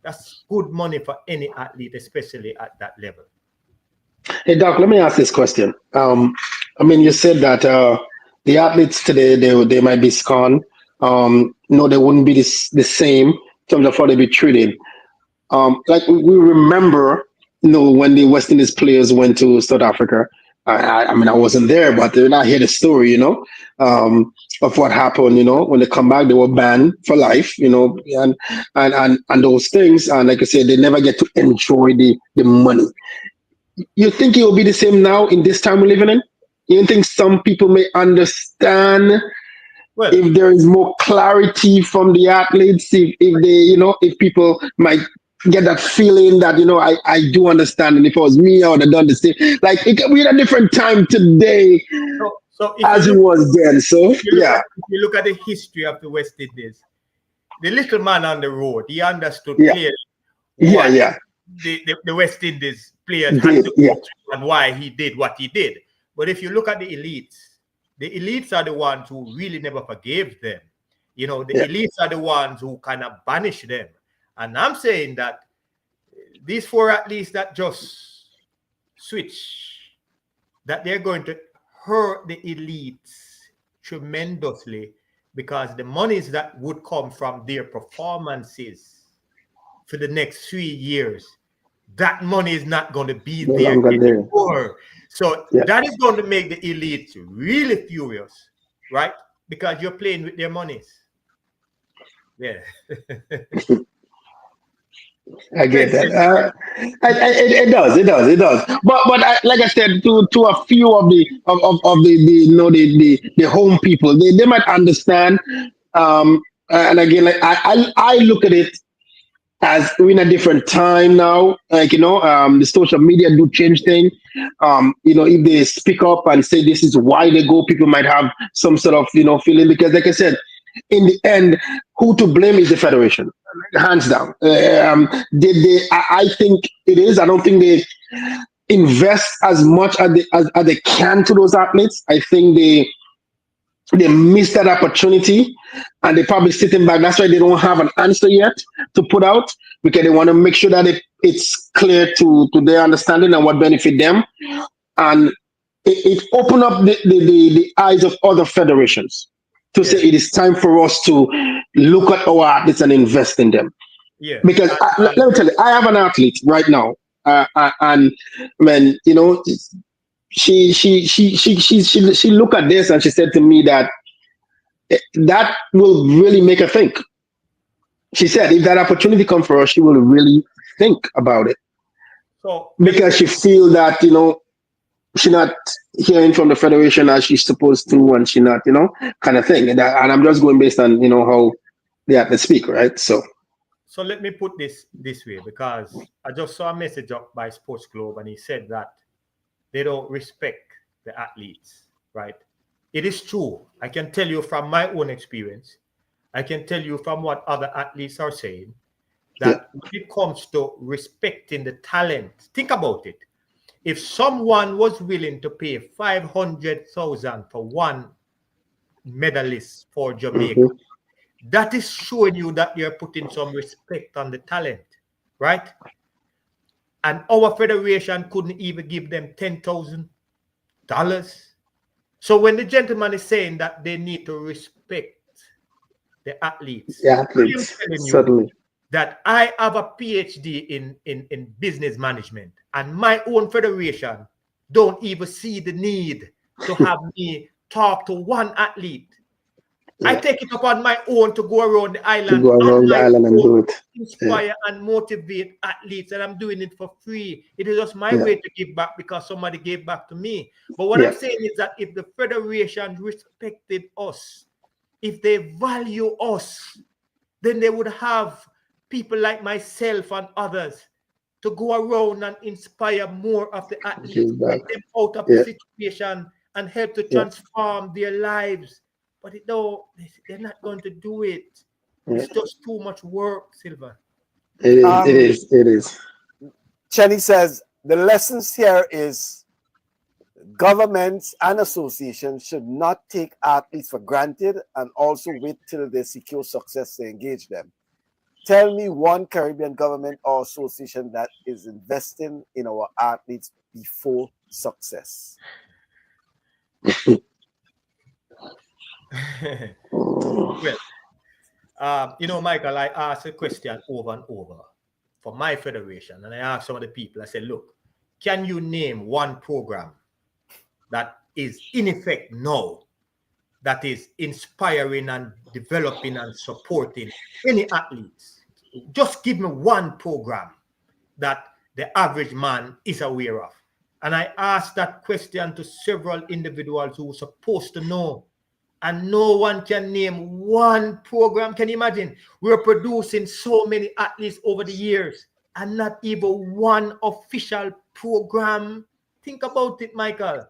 S2: that's good money for any athlete, especially at that level.
S3: Hey, Doc, let me ask this question. You said that the athletes today, they might be scorned. No, they wouldn't be the same in terms of how they be treated. Like we remember, when the West Indies players went to South Africa. I wasn't there, but then I hear the story, of what happened. When they come back, they were banned for life, and those things. And like I said, they never get to enjoy the money. You think it will be the same now in this time we're living in? You think some people may understand if there is more clarity from the athletes, if they, if people might get that feeling that, I do understand, and if it was me, I would have done the same. Like, we're in a different time today as it was then. So,
S2: if you look at the history of the West Indies, the little man on the road, he understood clearly the West Indies players had to go through and why he did what he did. But if you look at the elites are the ones who really never forgave them. The elites are the ones who kind of banish them. And I'm saying that these four athletes that just switch, that they're going to hurt the elites tremendously, because the monies that would come from their performances for the next 3 years, that money is not going to be there anymore. So that is going to make the elites really furious, right? Because you're playing with their monies. Yeah.
S3: I get that. It does. But like I said, to a few of the home people, they might understand. And again, like I look at it as we're in a different time now. Like, the social media do change things. If they speak up and say this is why they go, people might have some sort of, feeling, because like I said, in the end, who to blame is the federation, hands down. I think it is. I don't think they invest as much as they can to those athletes. I think they missed that opportunity, and they're probably sitting back. That's why they don't have an answer yet to put out, because they want to make sure that it's clear to their understanding and what benefit them. And it opened up the eyes of other federations to say it is time for us to look at our athletes and invest in them.
S2: Yeah.
S3: Because let me tell you, I have an athlete right now, and when she looked at this and she said to me that will really make her think. She said if that opportunity comes for her, she will really think about it.
S2: So
S3: because she feel that she's not hearing from the federation as she's supposed to, and she not kind of thing. And I'm just going based on how the athletes speak, right? So
S2: let me put this way, because I just saw a message up by Sports Globe, and he said that they don't respect the athletes, right? It is true. I can tell you from my own experience. I can tell you from what other athletes are saying, that when it comes to respecting the talent, think about it. If someone was willing to pay $500,000 for one medalists for Jamaica. That is showing you that you're putting some respect on the talent, right? And our federation couldn't even give them $10,000. So when the gentleman is saying that they need to respect the athletes,
S3: Yeah,
S2: I am
S3: athletes,
S2: telling you
S3: certainly.
S2: that I have a PhD in business management, and my own federation don't even see the need to have me talk to one athlete. I take it upon my own to go around the island on my
S3: And do
S2: own,
S3: it.
S2: inspire and motivate athletes, and I'm doing it for free. It is just my way to give back because somebody gave back to me. But what I'm saying is that if the federation respected us, if they value us, then they would have people like myself and others to go around and inspire more of the athletes, get them out of the situation and help to transform their lives. But they're not going to do it. It's just too much work, Silver.
S3: It is.
S1: Chenny says the lessons here is governments and associations should not take athletes for granted and also wait till they secure success to engage them. Tell me one Caribbean government or association that is investing in our athletes before success.
S2: Well, Michael, I asked a question over and over for my federation, and I asked some of the people, I said, look, can you name one program that is in effect now that is inspiring and developing and supporting any athletes? Just give me one program that the average man is aware of. And I asked that question to several individuals who were supposed to know, and no one can name one program. Can you imagine? We're producing so many athletes over the years and not even one official program. Think about it, Michael.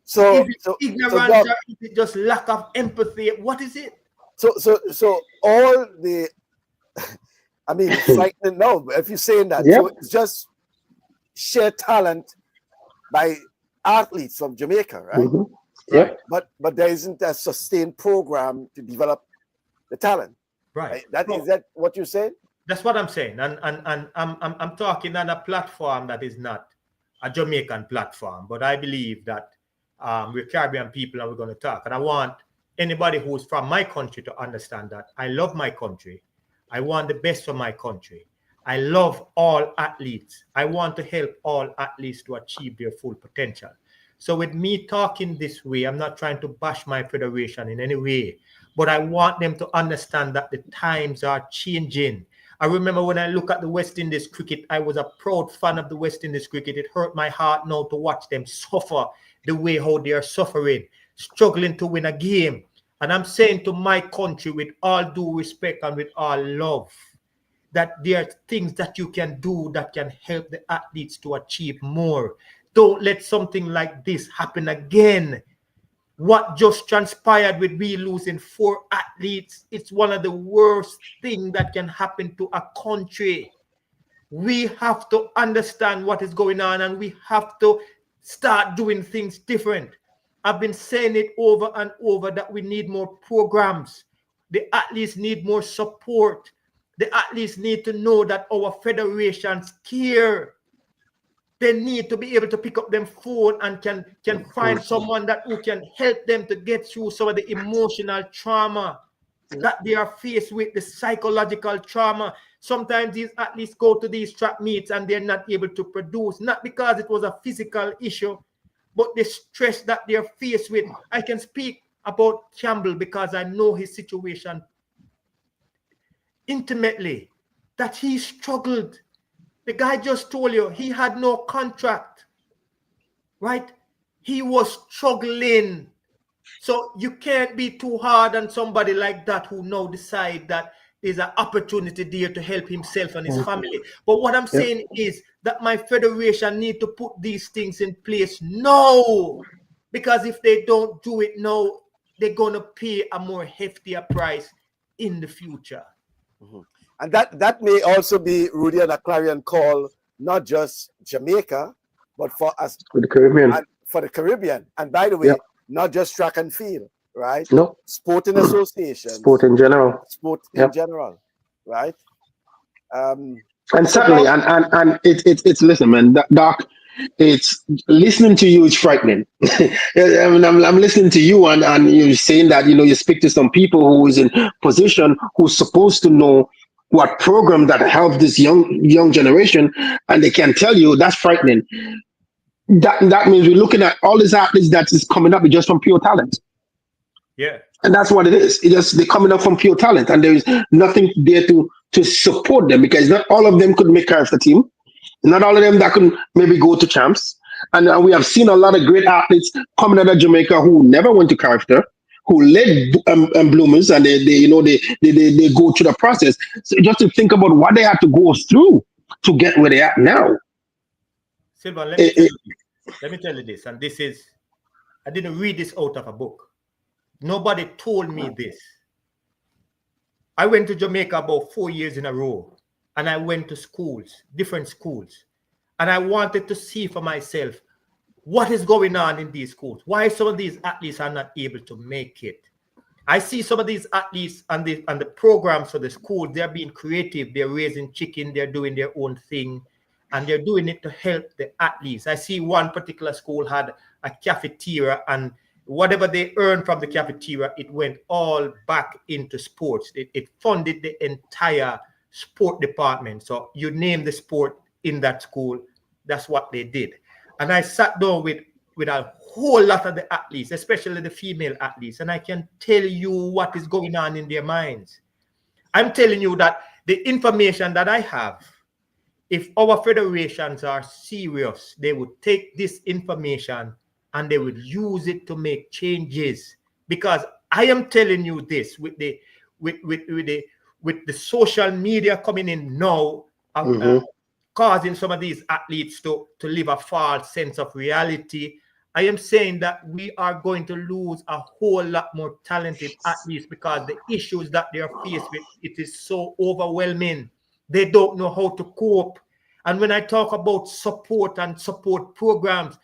S1: So,
S2: is it ignorance, or is it just lack of empathy? What is it?
S1: So all the, I mean, frightening. No, if you're saying that, so it's just sheer talent by athletes from Jamaica, right?
S2: Right.
S1: But there isn't a sustained program to develop the talent.
S2: Right.
S1: Is that what you're saying?
S2: That's what I'm saying. And I'm talking on a platform that is not a Jamaican platform, but I believe that we're Caribbean people and we're going to talk. And I want anybody who's from my country to understand that I love my country. I want the best for my country. I love all athletes. I want to help all athletes to achieve their full potential. So with me talking this way, I'm not trying to bash my federation in any way, but I want them to understand that the times are changing. I remember when I look at the West Indies cricket, I was a proud fan of the West Indies cricket. It hurt my heart now to watch them suffer the way how they are suffering, struggling to win a game. And I'm saying to my country, with all due respect and with all love, that there are things that you can do that can help the athletes to achieve more. Don't let something like this happen again. What just transpired with we losing 4 athletes, it's one of the worst things that can happen to a country. We have to understand what is going on and we have to start doing things different. I've been saying it over and over that we need more programs. The athletes need more support. The athletes need to know that our federations care. They need to be able to pick up them phone and can find someone who can help them to get through some of the emotional trauma that they are faced with, the psychological trauma. Sometimes these athletes go to these track meets and they're not able to produce, not because it was a physical issue, but the stress that they're faced with. I can speak about Campbell because I know his situation intimately, that he struggled. The guy just told you he had no contract, right? He was struggling. So you can't be too hard on somebody like that who now decide that there's an opportunity there to help himself and his family. But what I'm saying is that my federation need to put these things in place now, because if they don't do it now, they're going to pay a more heftier price in the future.
S1: And that may also be, Rudy, and a clarion call, not just Jamaica, but for us,
S3: for the Caribbean.
S1: And for the Caribbean. And by the way, not just track and field, right?
S3: No.
S1: Sporting associations,
S3: Sport in general.
S1: sport in
S3: Yep.
S1: general, right?
S3: And
S1: So
S3: certainly,
S1: Doc,
S3: and it's listen, man, Doc, it's listening to you is frightening. I mean, I'm listening to you, and you're saying that you speak to some people who is in position who's supposed to know what program that help this young generation, and they can tell you that's frightening. That means we're looking at all these athletes that is coming up just from pure talent.
S2: Yeah.
S3: And that's what it is. They're coming up from pure talent, and there is nothing there to support them because not all of them could make character team. Not all of them that could maybe go to champs. And we have seen a lot of great athletes coming out of Jamaica who never went to character, who led bloomers, and they go through the process. So just to think about what they had to go through to get where they are now.
S2: Silvan, let me tell you this. Let me tell you this, and this is, I didn't read this out of a book. Nobody told me this. I went to Jamaica about 4 years in a row, and I went to schools, different schools, and I wanted to see for myself what is going on in these schools. Why some of these athletes are not able to make it. I see some of these athletes and the programs for the school, they're being creative. They're raising chicken, they're doing their own thing, and they're doing it to help the athletes. I see one particular school had a cafeteria, and whatever they earned from the cafeteria, it went all back into sports. It funded the entire sport department. So you name the sport in that school, that's what they did. And I sat down with a whole lot of the athletes, especially the female athletes, and I can tell you what is going on in their minds. I'm telling you that the information that I have, if our federations are serious, they would take this information and they would use it to make changes. Because I am telling you this, with the social media coming in now, causing some of these athletes to live a false sense of reality. I am saying that we are going to lose a whole lot more talented athletes because the issues that they are faced with, it is so overwhelming. They don't know how to cope. And when I talk about support and support programs,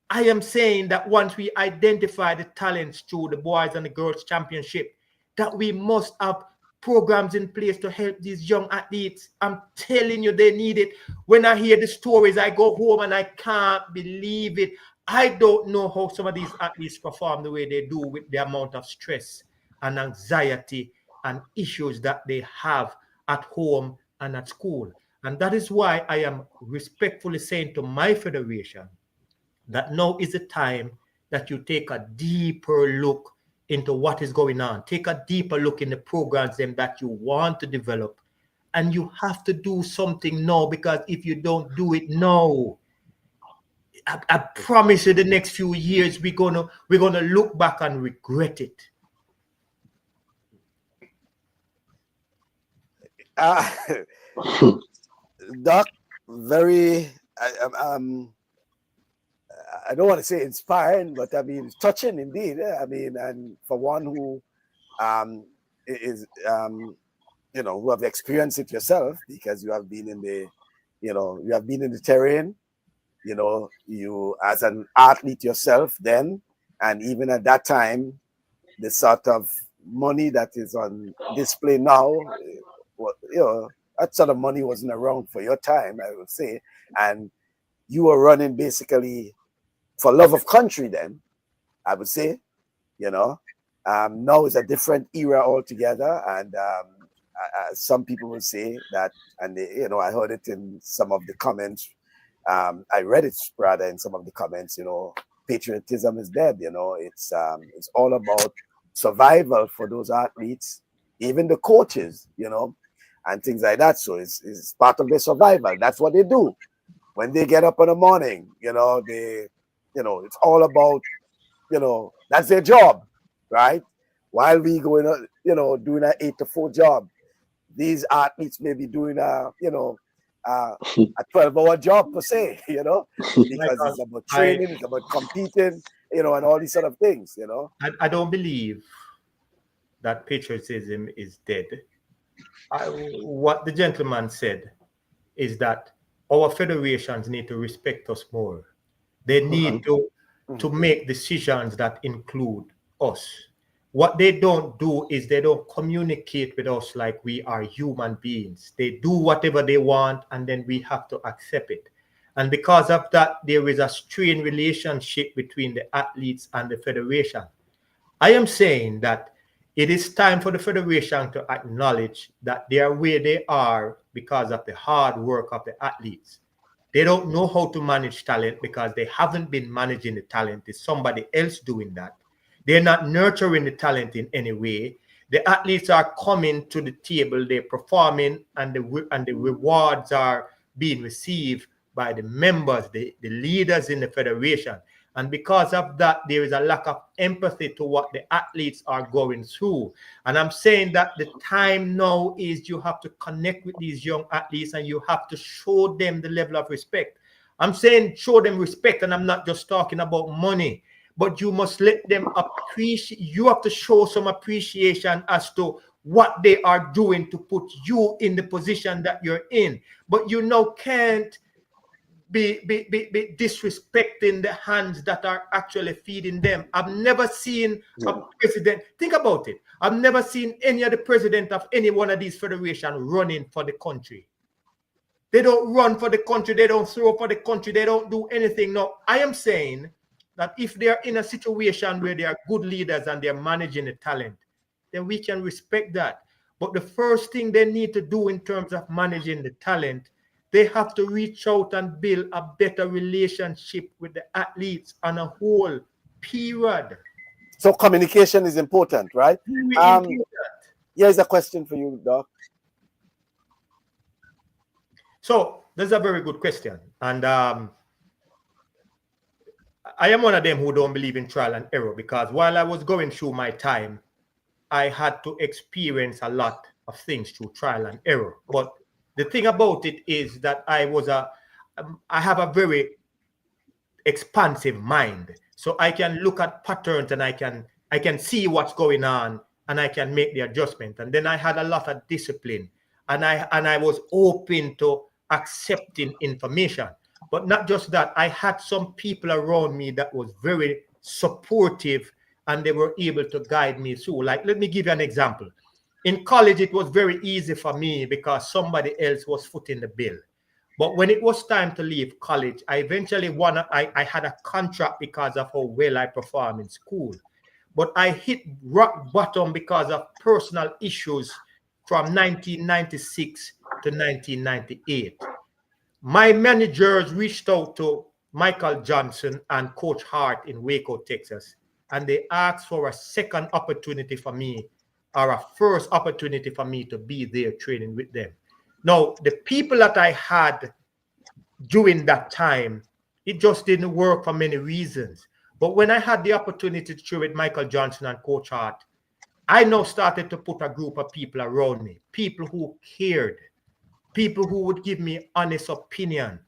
S2: I am saying that once we identify the talents through the boys and the girls championship, that we must have programs in place to help these young athletes. I'm telling you, they need it. When I hear the stories, I go home and I can't believe it. I don't know how some of these athletes perform the way they do with the amount of stress and anxiety and issues that they have at home and at school. And that is why I am respectfully saying to my federation that now is the time that you take a deeper look into what is going on. Take a deeper look in the programs that you want to develop. And you have to do something now, because if you don't do it now, I promise you the next few years we're gonna look back and regret it.
S1: Doc, very I don't want to say inspiring, but I mean, touching indeed. I mean, and for one who is, who have experienced it yourself, because you have been in the, you have been in the terrain, you as an athlete yourself then, and even at that time, the sort of money that is on display now, that sort of money wasn't around for your time, I would say. And you were running basically for love of country then, I would say, now it's a different era altogether. And some people will say that, and I heard it in some of the comments. I read it rather in some of the comments, patriotism is dead, it's all about survival for those athletes, even the coaches, and things like that. So it's part of their survival. That's what they do. When they get up in the morning, it's all about, that's their job, right? While we going, doing an 8 to 4 job, these athletes may be doing a 12-hour job per se, because it's about training, it's about competing, and all these sort of things,
S2: I don't believe that patriotism is dead. What the gentleman said is that our federations need to respect us more. They need to make decisions that include us. what they don't do is they don't communicate with us like we are human beings. They do whatever they want, and then we have to accept it. And because of that, there is a strained relationship between the athletes and the federation. I am saying that it is time for the federation to acknowledge that they are where they are because of the hard work of the athletes. They don't know how to manage talent because they haven't been managing the talent. It's somebody else doing that. They're not nurturing the talent in any way. The athletes are coming to the table, they're performing, and the rewards are being received by the members, the leaders in the federation. And because of that, there is a lack of empathy to what the athletes are going through. And I'm saying that the time now is you have to connect with these young athletes and you have to show them the level of respect. I'm saying show them respect, and I'm not just talking about money, but you must let them appreciate. You have to show some appreciation as to what they are doing to put you in the position that you're in. But you now can't be disrespecting the hands that are actually feeding them. I've never seen a president, think about it, I've never seen any of the president of any one of these federations running for the country. They don't run for the country, they don't throw for the country, they don't do anything. No, I am saying that if they're in a situation where they are good leaders and they're managing the talent, then we can respect that. But the first thing they need to do in terms of managing the talent, they have to reach out and build a better relationship with the athletes on a whole, period.
S1: So communication is important, right? Here's a question for you, Doc.
S2: So that's a very good question. And I am one of them who don't believe in trial and error, because while I was going through my time, I had to experience a lot of things through trial and error. But the thing about it is that I have a very expansive mind. So I can look at patterns and I can see what's going on and I can make the adjustment. And then I had a lot of discipline, and I was open to accepting information. But not just that, I had some people around me that was very supportive, and they were able to guide me through. Like, let me give you an example. In college, it was very easy for me because somebody else was footing the bill. But when it was time to leave college, I eventually I had a contract because of how well I performed in school. But I hit rock bottom because of personal issues from 1996 to 1998. My managers reached out to Michael Johnson and Coach Hart in Waco, Texas, and they asked for a second opportunity for me, or a first opportunity for me to be there training with them. Now, the people that I had during that time, it just didn't work for many reasons. But when I had the opportunity to train with Michael Johnson and Coach Hart, I now started to put a group of people around me, people who cared, people who would give me honest opinion,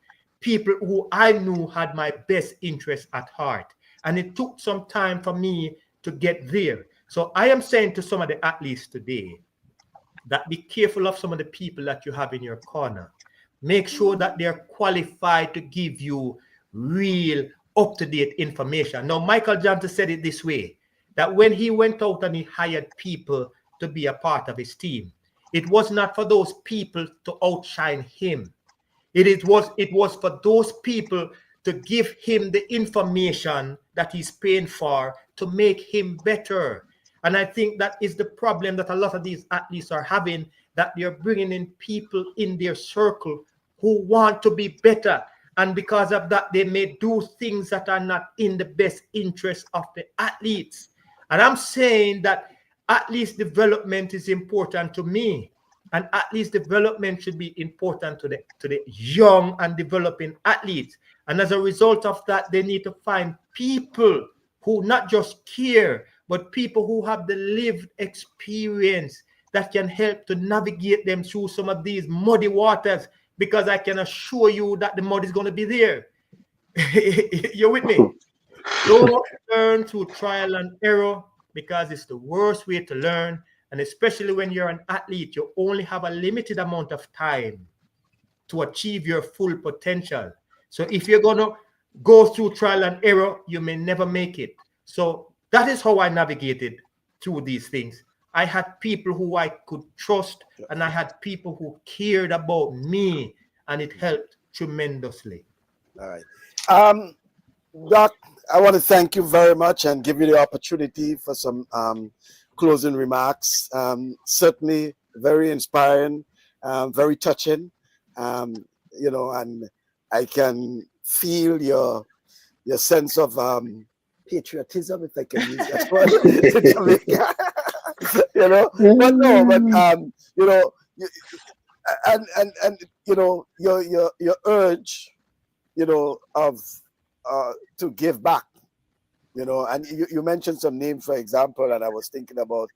S2: people who I knew had my best interest at heart. And it took some time for me to get there. So I am saying to some of the athletes today that be careful of some of the people that you have in your corner. Make sure that they're qualified to give you real up-to-date information. Now, Michael Johnson said it this way, that when he went out and he hired people to be a part of his team, it was not for those people to outshine him. It was for those people to give him the information that he's paying for to make him better. And I think that is the problem that a lot of these athletes are having, that they're bringing in people in their circle who want to be better. And because of that, they may do things that are not in the best interest of the athletes. And I'm saying that athletes development is important to me. And athletes development should be important to the young and developing athletes. And as a result of that, they need to find people who not just care, but people who have the lived experience that can help to navigate them through some of these muddy waters, because I can assure you that the mud is going to be there. You're with me? Don't learn through trial and error, because it's the worst way to learn. And especially when you're an athlete, you only have a limited amount of time to achieve your full potential. So if you're going to go through trial and error, you may never make it. So that is how I navigated through these things. I had people who I could trust, and I had people who cared about me, and it helped tremendously.
S1: All right. Doc, I want to thank you very much and give you the opportunity for some closing remarks. Certainly very inspiring, very touching, and I can feel your sense of patriotism, if I can use that word, to Jamaica. But no, your urge, of to give back, and you mentioned some names, for example, and I was thinking about,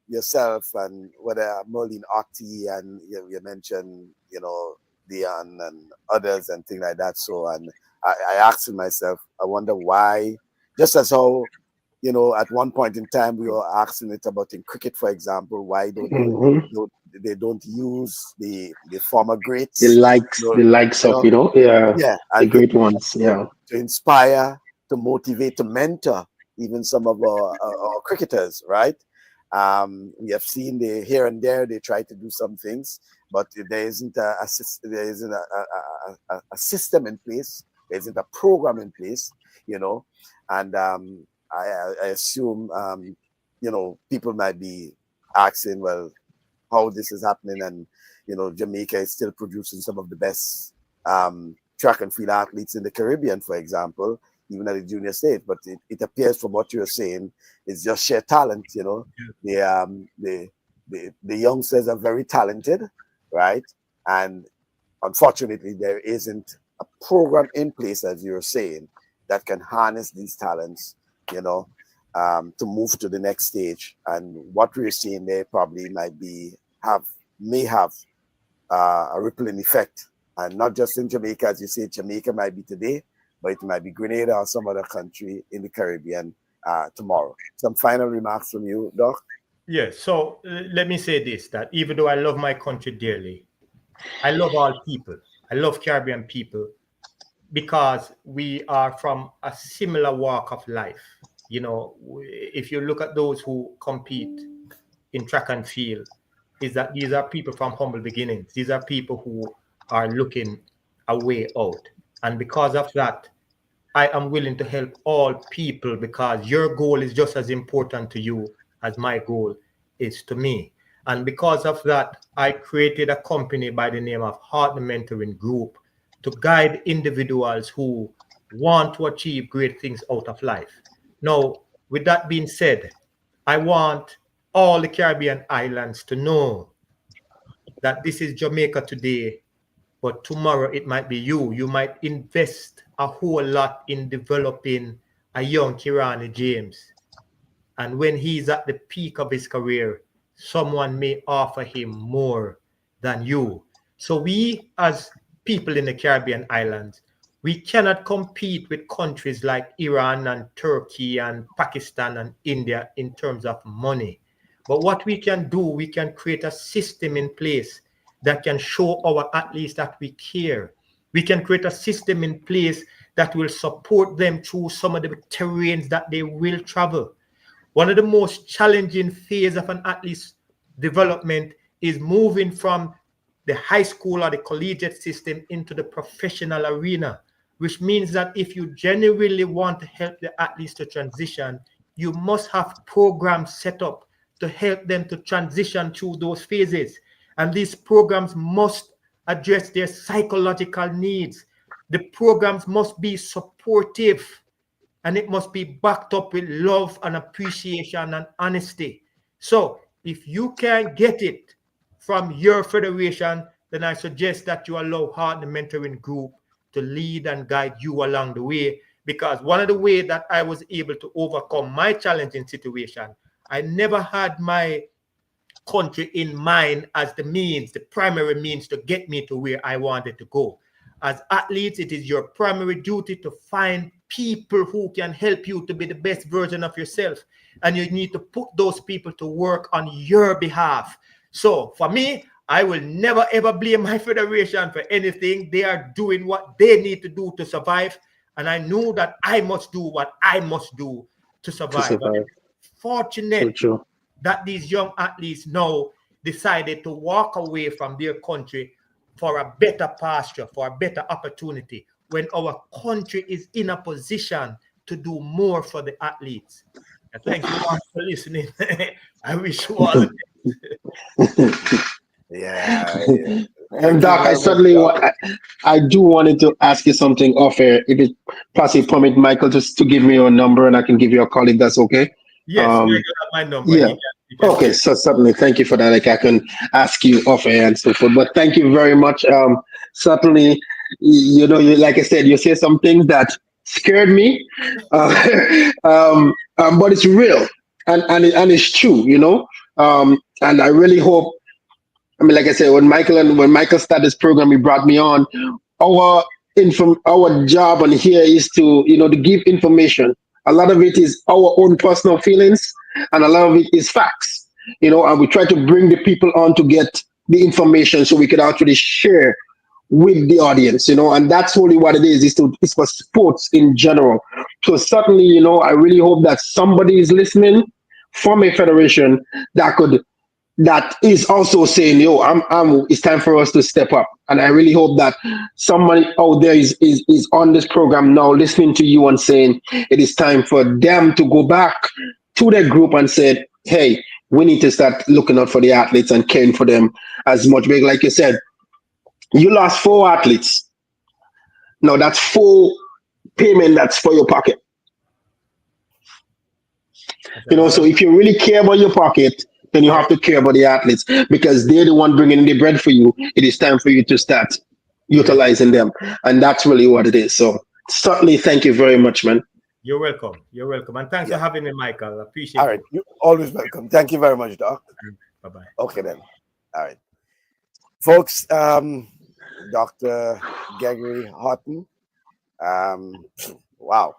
S1: yourself and whether Merlin Otti, and you mentioned, Dion and others and things like that. So, and I asked myself, I wonder why, just as how, at one point in time we were asking it about in cricket, for example, why they don't use the former greats,
S3: the likes of
S1: yeah,
S3: the
S1: and
S3: great ones,
S1: to inspire, to motivate, to mentor even some of our cricketers, right? We have seen here and there they try to do some things, but there isn't a system in place. There isn't a program in place, and I assume people might be asking, well, how this is happening, and Jamaica is still producing some of the best track and field athletes in the Caribbean, for example, even at the junior stage. But it appears from what you're saying, it's just sheer talent. The youngsters are very talented, right? And unfortunately, there isn't a program in place, as you're saying, that can harness these talents, to move to the next stage. And what we're seeing there probably may have a rippling effect, and not just in Jamaica, as you say. Jamaica might be today, but it might be Grenada or some other country in the Caribbean tomorrow. Some final remarks from you, Doc?
S2: Yes. So let me say this: that even though I love my country dearly, I love all people. I love Caribbean people because we are from a similar walk of life. If you look at those who compete in track and field, is that these are people from humble beginnings. These are people who are looking a way out. And because of that, I am willing to help all people, because your goal is just as important to you as my goal is to me. And because of that, I created a company by the name of Haughton Mentoring Group to guide individuals who want to achieve great things out of life. Now, with that being said, I want all the Caribbean islands to know that this is Jamaica today, but tomorrow it might be you. You might invest a whole lot in developing a young Kirani James. And when he's at the peak of his career, someone may offer him more than you. So we, as people in the Caribbean islands, we cannot compete with countries like Iran and Turkey and Pakistan and India in terms of money. But what we can do, we can create a system in place that can show our athletes that we care. We can create a system in place that will support them through some of the terrains that they will travel. One of the most challenging phases of an athlete's development is moving from the high school or the collegiate system into the professional arena, which means that if you genuinely want to help the athletes to transition, you must have programs set up to help them to transition through those phases. And these programs must address their psychological needs. The programs must be supportive, and it must be backed up with love and appreciation and honesty. So if you can't get it from your federation, then I suggest that you allow Haughton Mentoring Group to lead and guide you along the way. Because one of the ways that I was able to overcome my challenging situation, I never had my country in mind as the primary means to get me to where I wanted to go. As athletes, it is your primary duty to find people who can help you to be the best version of yourself. And you need to put those people to work on your behalf. So for me, I will never ever blame my federation for anything. They are doing what they need to do to survive. And I know that I must do what I must do to survive. unfortunate that these young athletes now decided to walk away from their country for a better pasture, for a better opportunity, when our country is in a position to do more for the athletes. Thank you all for listening. I wish you all the best.
S1: Yeah.
S3: And Doc, I certainly I do wanted to ask you something off air. If it possibly permit Michael just to give me your number and I can give you a call if that's okay.
S2: Yes, you have my number.
S3: Yeah. Okay, so certainly thank you for that. Like I can ask you off air and so forth. But thank you very much. Certainly, like I said, you say some things that scared me, but it's real and it's true. And I really hope. I mean, like I said, when Michael started this program, he brought me on. Our job on here is to to give information. A lot of it is our own personal feelings, and a lot of it is facts. And we try to bring the people on to get the information so we could actually share with the audience. And that's only what it is. It's for sports in general. So certainly, I really hope that somebody is listening from a federation that is also saying, it's time for us to step up. And I really hope that somebody out there is on this program now listening to you and saying it is time for them to go back to their group and say, hey, we need to start looking out for the athletes and caring for them as much. Because like you said, you lost 4 athletes. Now that's 4 payment that's for your pocket. So if you really care about your pocket, then you have to care about the athletes because they're the one bringing in the bread for you. It is time for you to start utilizing them. And that's really what it is. So certainly, thank you very much, man.
S2: You're welcome. You're welcome. And thanks for having me, Michael. I appreciate it.
S1: All right. You're always welcome. Thank you very much, Doc.
S2: Bye-bye.
S1: Okay, then. All right. Folks, Dr. Gregory Haughton, wow.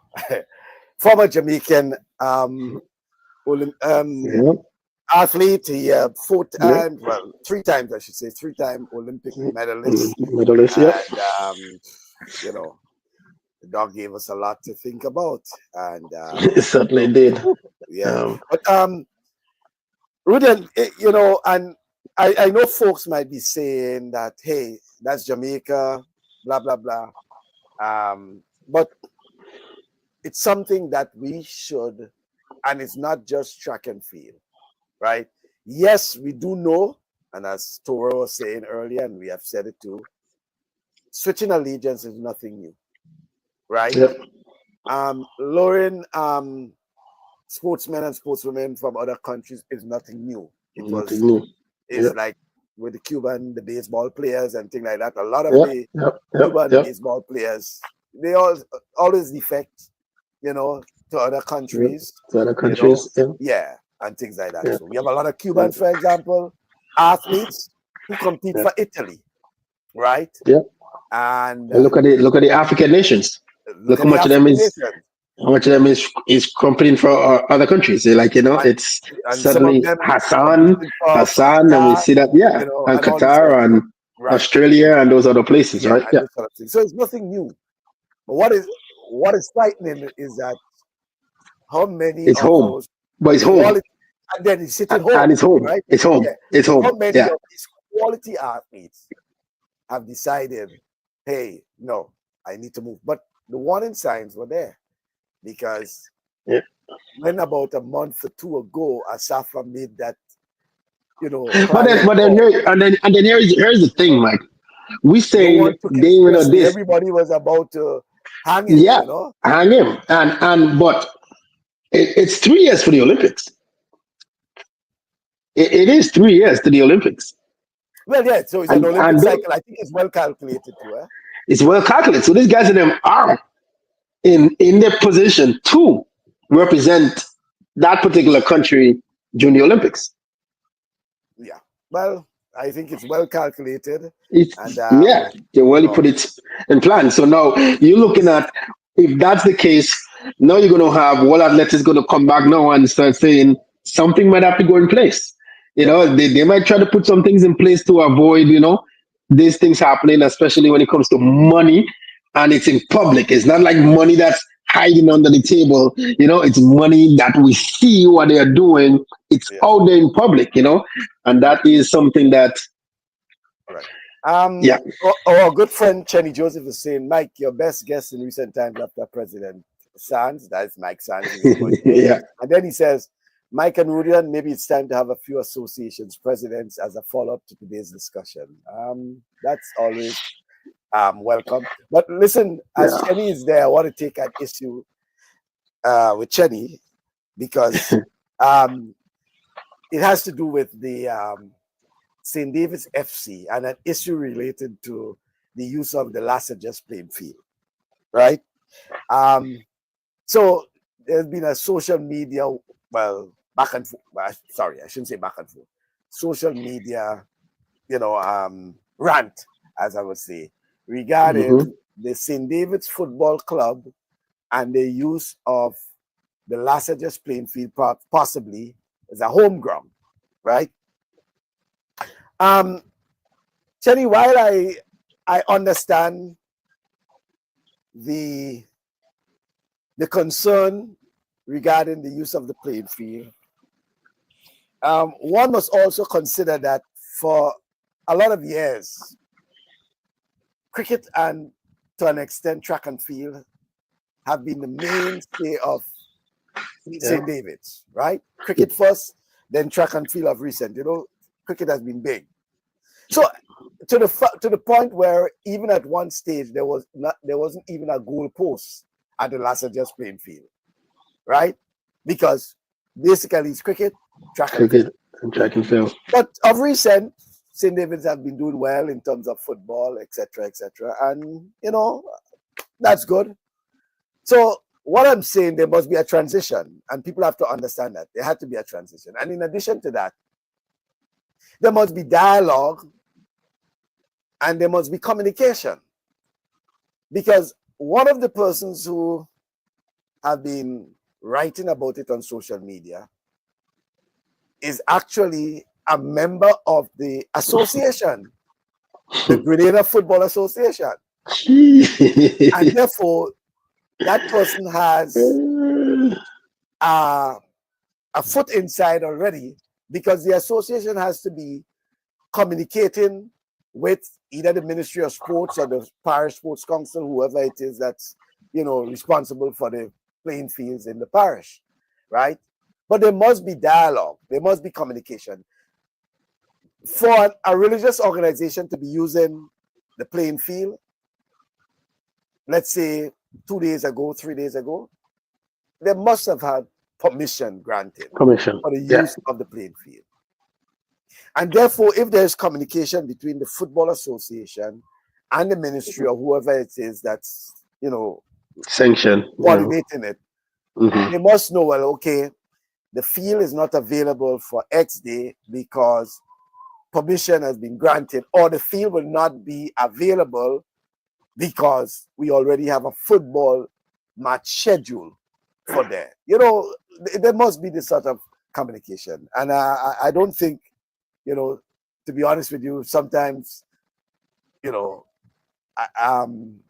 S1: Former Jamaican athlete, he 3 times, I should say, 3-time Olympic medalist. And, the dog gave us a lot to think about. And
S3: it certainly did.
S1: Yeah. But Ruben, and I know folks might be saying that, hey, that's Jamaica, blah, blah, blah. But it's something that we should, and it's not just track and field. Right? Yes, we do know, and as Toro was saying earlier, and we have said it too, switching allegiance is nothing new. Right?
S3: Yep.
S1: Luring sportsmen and sportswomen from other countries is nothing new. It's like with the Cuban, the baseball players and things like that. A lot of the Cuban baseball players, they always defect, to other countries. And things like that.
S3: Yeah.
S1: So we have a lot of Cubans, for example, athletes who compete for Italy, right?
S3: Yeah.
S1: And
S3: look at the African nations. Look how much of them is competing for other couries. It's suddenly Hassan, and we see that, and Qatar and Australia and those other places, right? Yeah.
S1: So it's nothing new. But what is frightening is that how many
S3: it's home.
S1: Those,
S3: but it's home.
S1: And then he's sitting home.
S3: And it's home.
S1: Right?
S3: It's home. It's home.
S1: How many of these quality athletes have decided, hey, no, I need to move? But the warning signs were there. Because when about a month or 2 ago, Asafa made that,
S3: But then here's the thing, Mike. We say
S1: everybody was about to hang him.
S3: Hang him, but it's 3 years for the Olympics. It is 3 years to the Olympics.
S1: Well, yeah. So it's an Olympic cycle. I think it's well calculated too.
S3: It's well calculated. So these guys in them are in their position to represent that particular country during the Olympics.
S1: Yeah. Well, I think it's well calculated.
S3: They really put it in plan. So now you're looking at, if that's the case, now you're going to have World Athletics going to come back now and start saying something might have to go in place. They might try to put some things in place to avoid, these things happening, especially when it comes to money and it's in public. It's not like money that's hiding under the table. It's money that we see what they are doing. It's
S1: Yeah.
S3: out there in public, and that is something that,
S1: Right.
S3: yeah.
S1: Our good friend Chenny Joseph is saying, Mike, your best guess in recent times after President Sands, that's Mike Sands, is going to
S3: Yeah.
S1: And then he says, Mike and Rudian, maybe it's time to have a few associations presidents as a follow-up to today's discussion. That's always welcome. But listen, as
S3: Yeah.
S1: Chenny is there, I want to take an issue with Chenny because it has to do with the St. David's FC and an issue related to the use of the Lassages playing field, right? So there's been a social media, back and forth. Sorry, I shouldn't say back and forth. Social media, rant, as I would say, regarding the St. David's Football Club and the use of the Lassages playing field possibly as a home ground, right? Chenny, while I understand the concern regarding the use of the playing field, one must also consider that for a lot of years, cricket and to an extent track and field have been the mainstay of St. David's, right? Cricket first, then track and field of recent. Cricket has been big. So to the point where even at one stage there wasn't even a goal post at the Lassages playing field, right? Because basically it's cricket, track and
S3: field.
S1: But of recent, St. David's have been doing well in terms of football, etc., and that's good. So what I'm saying, there must be a transition, and people have to understand that there had to be a transition. And in addition to that, there must be dialogue and there must be communication. Because one of the persons who have been writing about it on social media is actually a member of the association, the Grenada Football Association. And therefore, that person has a foot inside already, because the association has to be communicating with either the Ministry of Sports or the Parish Sports Council, whoever it is that's responsible for the playing fields in the parish, right? But there must be dialogue, there must be communication. For a religious organization to be using the playing field, let's say 2 days ago, 3 days ago, they must have had permission granted for the use of the playing field. And therefore, if there's communication between the Football Association and the ministry or whoever it is that's,
S3: sanction,
S1: coordinating it, they must know, well, okay, the field is not available for X day because permission has been granted, or the field will not be available because we already have a football match schedule for there. There must be this sort of communication. And I don't think, to be honest with you, sometimes,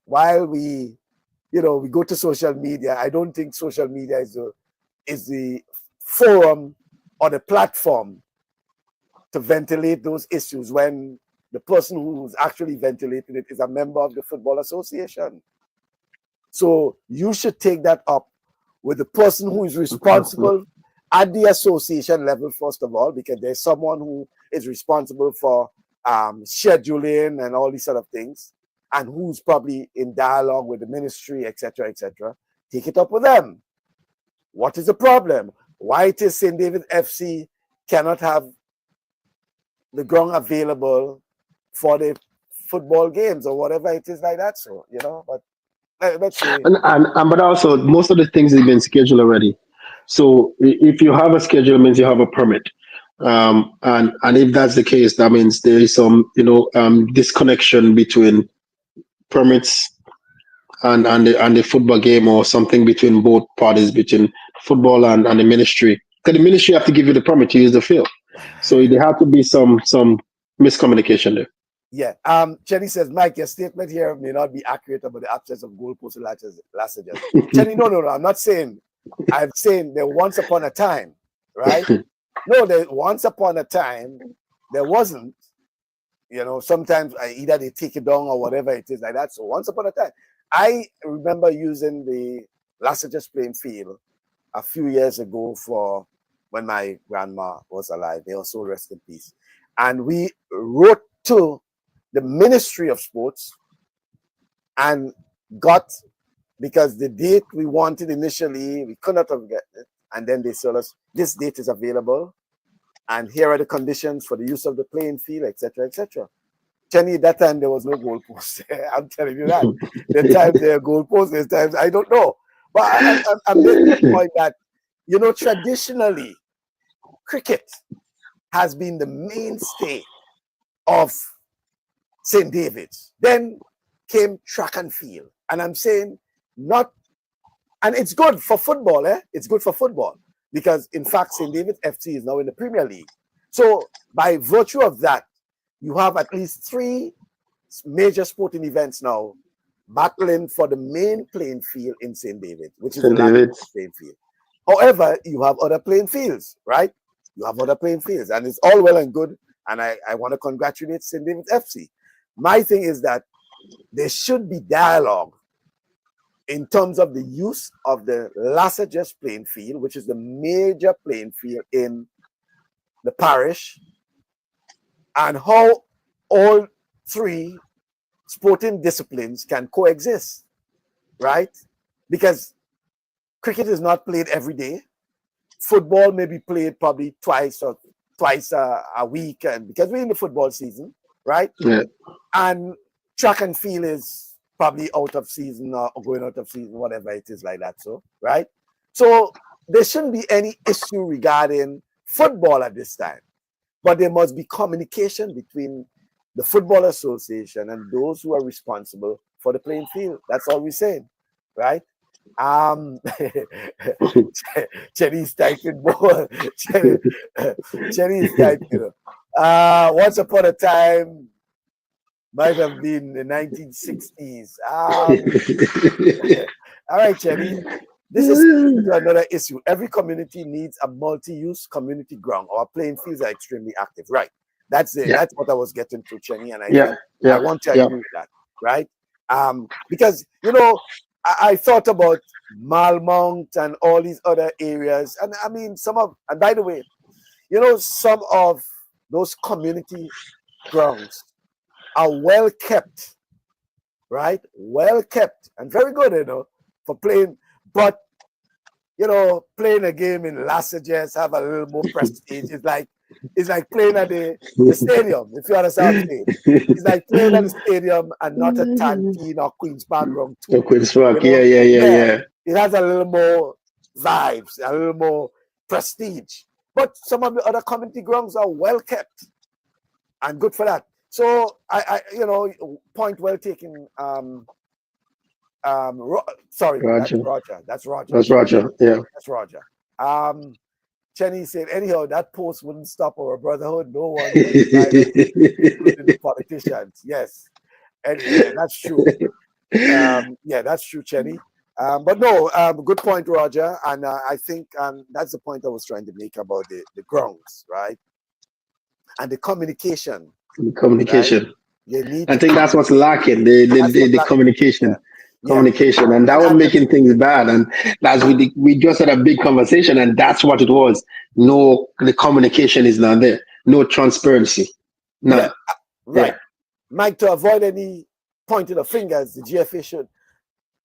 S1: while we go to social media, I don't think social media is the forum or the platform to ventilate those issues when the person who's actually ventilating it is a member of the Football Association. So you should take that up with the person who is responsible at the association level, first of all, because there's someone who is responsible for scheduling and all these sort of things, and who's probably in dialogue with the ministry, etc., etc. Take it up with them. What is the problem? Why it is St. David FC cannot have the ground available for the football games or whatever it is like that? So, but let's see.
S3: But also, most of the things have been scheduled already. So if you have a schedule, it means you have a permit. And if that's the case, that means there is some, disconnection between permits and the football game, or something between both parties, between football and the ministry. Because the ministry have to give you the permit to use the field. So there have to be some miscommunication there.
S1: Yeah. Chenny says, Mike, your statement here may not be accurate about the absence of goalposts and lasages. Chenny, no. I'm not saying. I'm saying there once upon a time, right? No, there once upon a time there wasn't. You know, sometimes either they take it down or whatever it is like that. So once upon a time, I remember using the lasages playing field a few years ago for when my grandma was alive. They also rest in peace. And we wrote to the Ministry of Sports and got, because the date we wanted initially, we could not have get it. And then they told us, this date is available. And here are the conditions for the use of the playing field, etc., etc. Chenny, that time there was no goalpost. I'm telling you that. The times there are goalposts, there's times I don't know. But I'm making the point that, you know, traditionally, cricket has been the mainstay of St. David's. Then came track and field. And I'm saying not, and it's good for football, It's good for football. Because in fact, St. David's FC is now in the Premier League. So by virtue of that, you have at least 3 major sporting events now battling for the main playing field in St. David, which is the largest playing field. However, you have other playing fields, right? You have other playing fields, and it's all well and good. And I want to congratulate St. David's FC. My thing is that there should be dialogue in terms of the use of the lasages playing field, which is the major playing field in the parish, and how all 3 sporting disciplines can coexist, right? Because cricket is not played every day. Football may be played probably twice a week, and because we're in the football season, right?
S3: Yeah.
S1: And track and field is probably out of season or going out of season, whatever it is like that. So, right? So there shouldn't be any issue regarding football at this time. But there must be communication between the Football Association and those who are responsible for the playing field. That's all we're saying, right? Chenny's typing more. Chenny's typing. Once upon a time, might have been the 1960s. All right, Chenny. This is another issue. Every community needs a multi-use community ground. Our playing fields are extremely active. Right. That's it. Yeah. That's what I was getting to, Chenny. And I want to agree with that. Right. Because, you know, I thought about Malmont and all these other areas. And I mean, and by the way, you know, some of those community grounds are well kept, right? Well kept and very good, you know, for playing. But, you know, playing a game in lasages have a little more prestige. It's like playing at the stadium, if you understand what I'm saying. It's like playing at the stadium and not a Tantine or Queen's Park ground too.
S3: Queen's Park,
S1: you know?
S3: Yeah.
S1: It has a little more vibes, a little more prestige. But some of the other community grounds are well kept and good for that. So I you know, point well taken. Sorry,
S3: Roger.
S1: That's Roger.
S3: That's Roger. Yeah.
S1: That's Roger. Chenny said, anyhow, that post wouldn't stop our brotherhood. No one, including the politicians. Yes, anyway, that's true. Yeah, that's true, Chenny. But no, good point, Roger. And I think that's the point I was trying to make about the grounds, right? And the communication.
S3: Communication.
S1: Right?
S3: I think that's what's lacking. The communication. Yeah. Communication, and that was making things bad. And as we just had a big conversation, and that's what it was. No, the communication is not there. No transparency. No.
S1: Yeah, right. Yeah. Mike, to avoid any pointing of fingers, the GFA should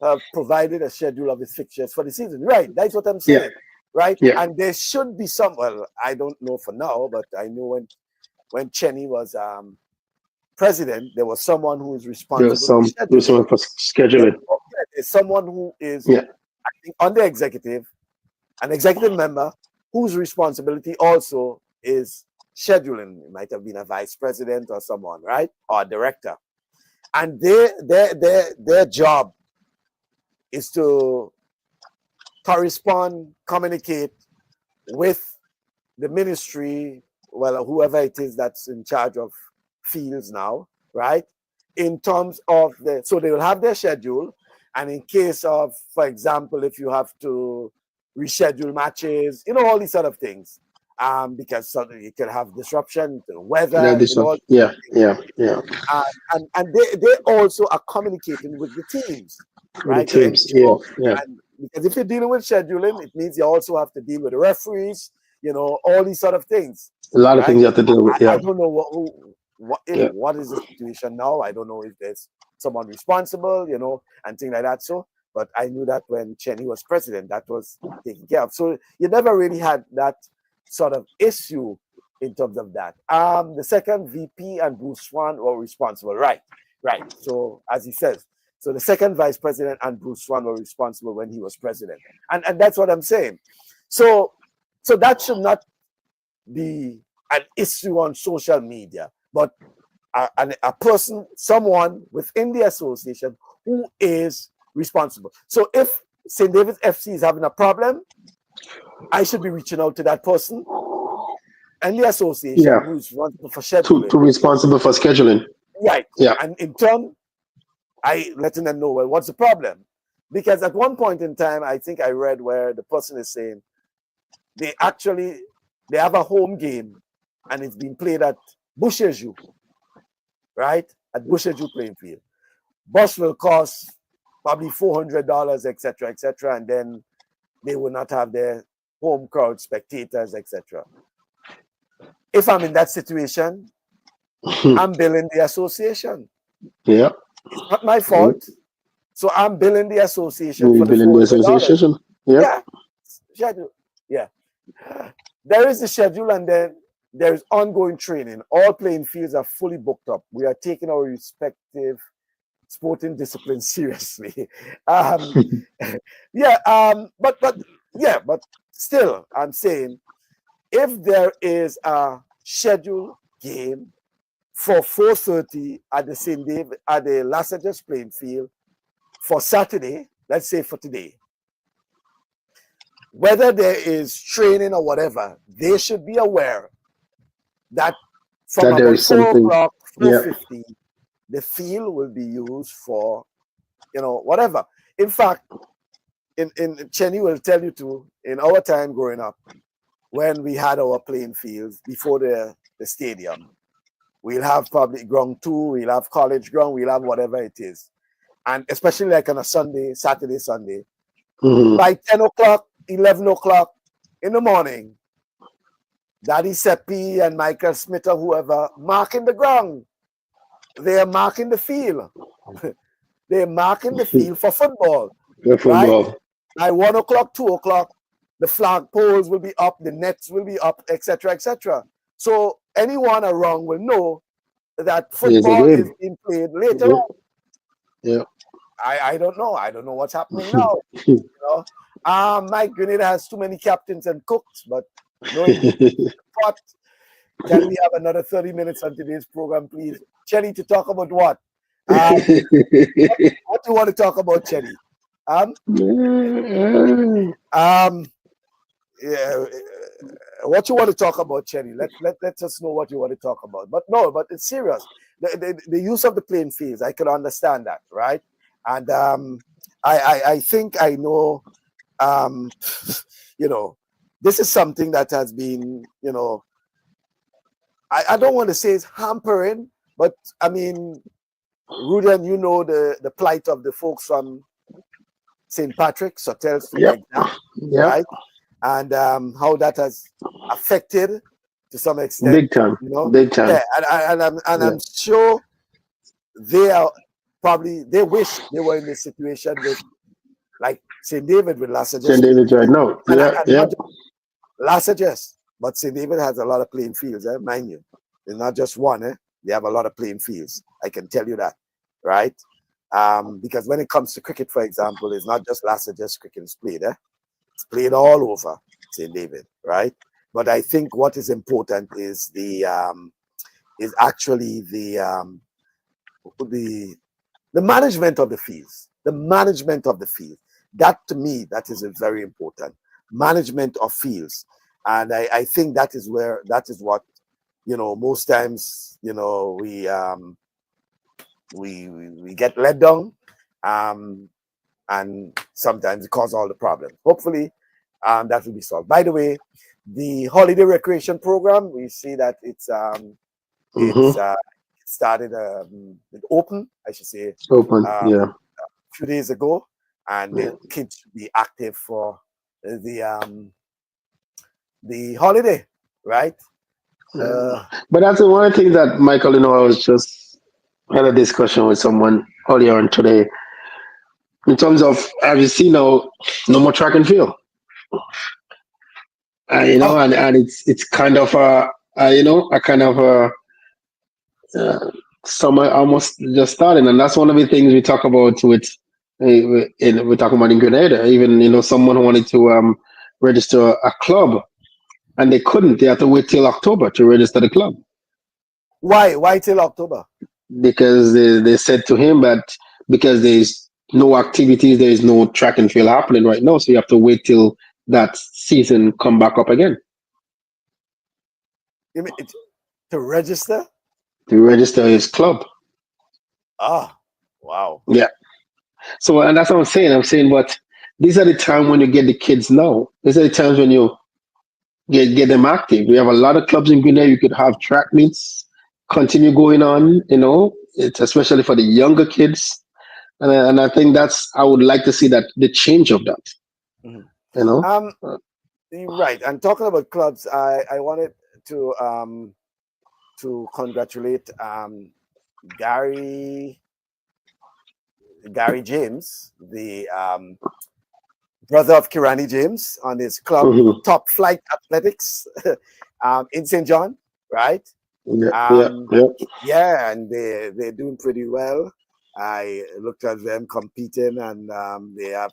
S1: have provided a schedule of its fixtures for the season. Right. That's what I'm saying. Yeah. Right. Yeah. And there should be some. Well, I don't know for now, but I know when Chenny was president, there was someone who is responsible.
S3: There's someone for scheduling.
S1: There's someone who is, I think, on the executive, an executive member whose responsibility also is scheduling. It might have been a vice president or someone, right, or a director, and their job is to communicate with the ministry, well, whoever it is that's in charge of fields now, right? In terms of so they will have their schedule, and in case of, for example, if you have to reschedule matches, all these sort of things, because suddenly you can have disruption to the weather,
S3: this one. Yeah.
S1: And they also are communicating with the teams,
S3: With the
S1: right? To
S3: teams. Yeah.
S1: ensure, and because if you're dealing with scheduling, it means you also have to deal with the referees, all these sort of things,
S3: A lot of
S1: right?
S3: things you have to deal with.
S1: I
S3: Yeah.
S1: don't know what is the situation now. I don't know if there's someone responsible, and things like that. So, but I knew that when Cheney was president, that was taken care of. So you never really had that sort of issue in terms of that. The second VP and Bruce Swan were responsible. Right. So as he says, so the second vice president and Bruce Swan were responsible when he was president. And that's what I'm saying. So that should not be an issue on social media, but a person, someone within the association who is responsible. So if St. David's FC is having a problem, I should be reaching out to that person and the association who's responsible for scheduling.
S3: To responsible for scheduling.
S1: Right.
S3: Yeah.
S1: And in turn, I letting them know, well, what's the problem? Because at one point in time, I think I read where the person is saying they have a home game and it's being played at Busheju, right? At Busheju playing field. Bus will cost probably $400, etc., and then they will not have their home crowd, spectators, etc. If I'm in that situation, I'm billing the association.
S3: Yeah.
S1: It's not my fault. So I'm billing the association for the
S3: $400.
S1: Yeah. Schedule. Yeah. There is the schedule, and then there is ongoing training. All playing fields are fully booked up. We are taking our respective sporting disciplines seriously. But still, I'm saying if there is a scheduled game for 4:30 at the St. David at the Las Angeles playing field for Saturday, let's say for today, whether there is training or whatever, they should be aware that from about 4 o'clock, 4:50, the field will be used for, whatever. In fact, in Chenny will tell you too, in our time growing up, when we had our playing fields before the stadium, we'll have public ground 2, we'll have college ground, we'll have whatever it is. And especially like on a Saturday, Sunday, by 10 o'clock, 11 o'clock in the morning, Daddy Seppi and Michael Smith or whoever marking the ground. They are marking the field. They're marking the field for football. Right? By 1 o'clock, 2 o'clock, the flag poles will be up, the nets will be up, etc., etc. So anyone around will know that football is being played later on.
S3: Yeah.
S1: I don't know. I don't know what's happening now. Mike Grenada has too many captains and cooks, but knowing what, can we have another 30 minutes on today's program, please? Chelly, to talk about what? What do you want to talk about, Chelly? Yeah, what you want to talk about, Chelly? Let us know what you want to talk about. But it's serious. The use of the playing fields, I can understand that, right? And I think I know, this is something that has been, I don't want to say it's hampering, but I mean, Ruden, the plight of the folks from St. Patrick's hotels, right? And how that has affected to some extent.
S3: Big time. Big time.
S1: Yeah, I'm sure they wish they were in this situation with like St. David with Las Angeles.
S3: St. David right now.
S1: Not Las Angeles, but St. David has a lot of playing fields, mind you. It's not just one, They have a lot of playing fields. I can tell you that, right? Because when it comes to cricket, for example, it's not just Las Angeles cricket is played, It's played all over St. David, right? But I think what is important is actually the management of the fields. The management of the field. That to me, that is very important. Management of fields. And I think that is what, most times, we we get let down, and sometimes it causes all the problems. Hopefully, that will be solved. By the way, the holiday recreation program, we see that it's it started it open, I should say,
S3: Open,
S1: a few days ago, and the kids should be active for the holiday, right?
S3: But that's the one thing that Michael, I was just had a discussion with someone earlier on today in terms of, have you seen now, no more track and field,
S1: Oh,
S3: and it's kind of a kind of uh, summer almost just starting, and that's one of the things we talk about with we're talking about in Grenada. Even someone who wanted to register a club, and they couldn't. They had to wait till October to register the club
S1: why? Why till October?
S3: because they said to him that because there's no activities, there is no track and field happening right now, so you have to wait till that season come back up again
S1: You mean to register?
S3: to register his club.
S1: Ah, wow.
S3: Yeah. So, and that's what I'm saying. I'm saying, but these are the times when you get the kids now. These are the times when you get them active. We have a lot of clubs in Grenada. You could have track meets continue going on. It's especially for the younger kids, and I think I would like to see that the change of that.
S1: Mhm.
S3: You know,
S1: Right. And talking about clubs, I wanted to congratulate Gary James, the brother of Kirani James, on his club
S3: Mhm.
S1: Top Flight Athletics in St. John, right?
S3: Yeah, yeah,
S1: Um,
S3: yeah.
S1: yeah, and they're doing pretty well. I looked at them competing, and they have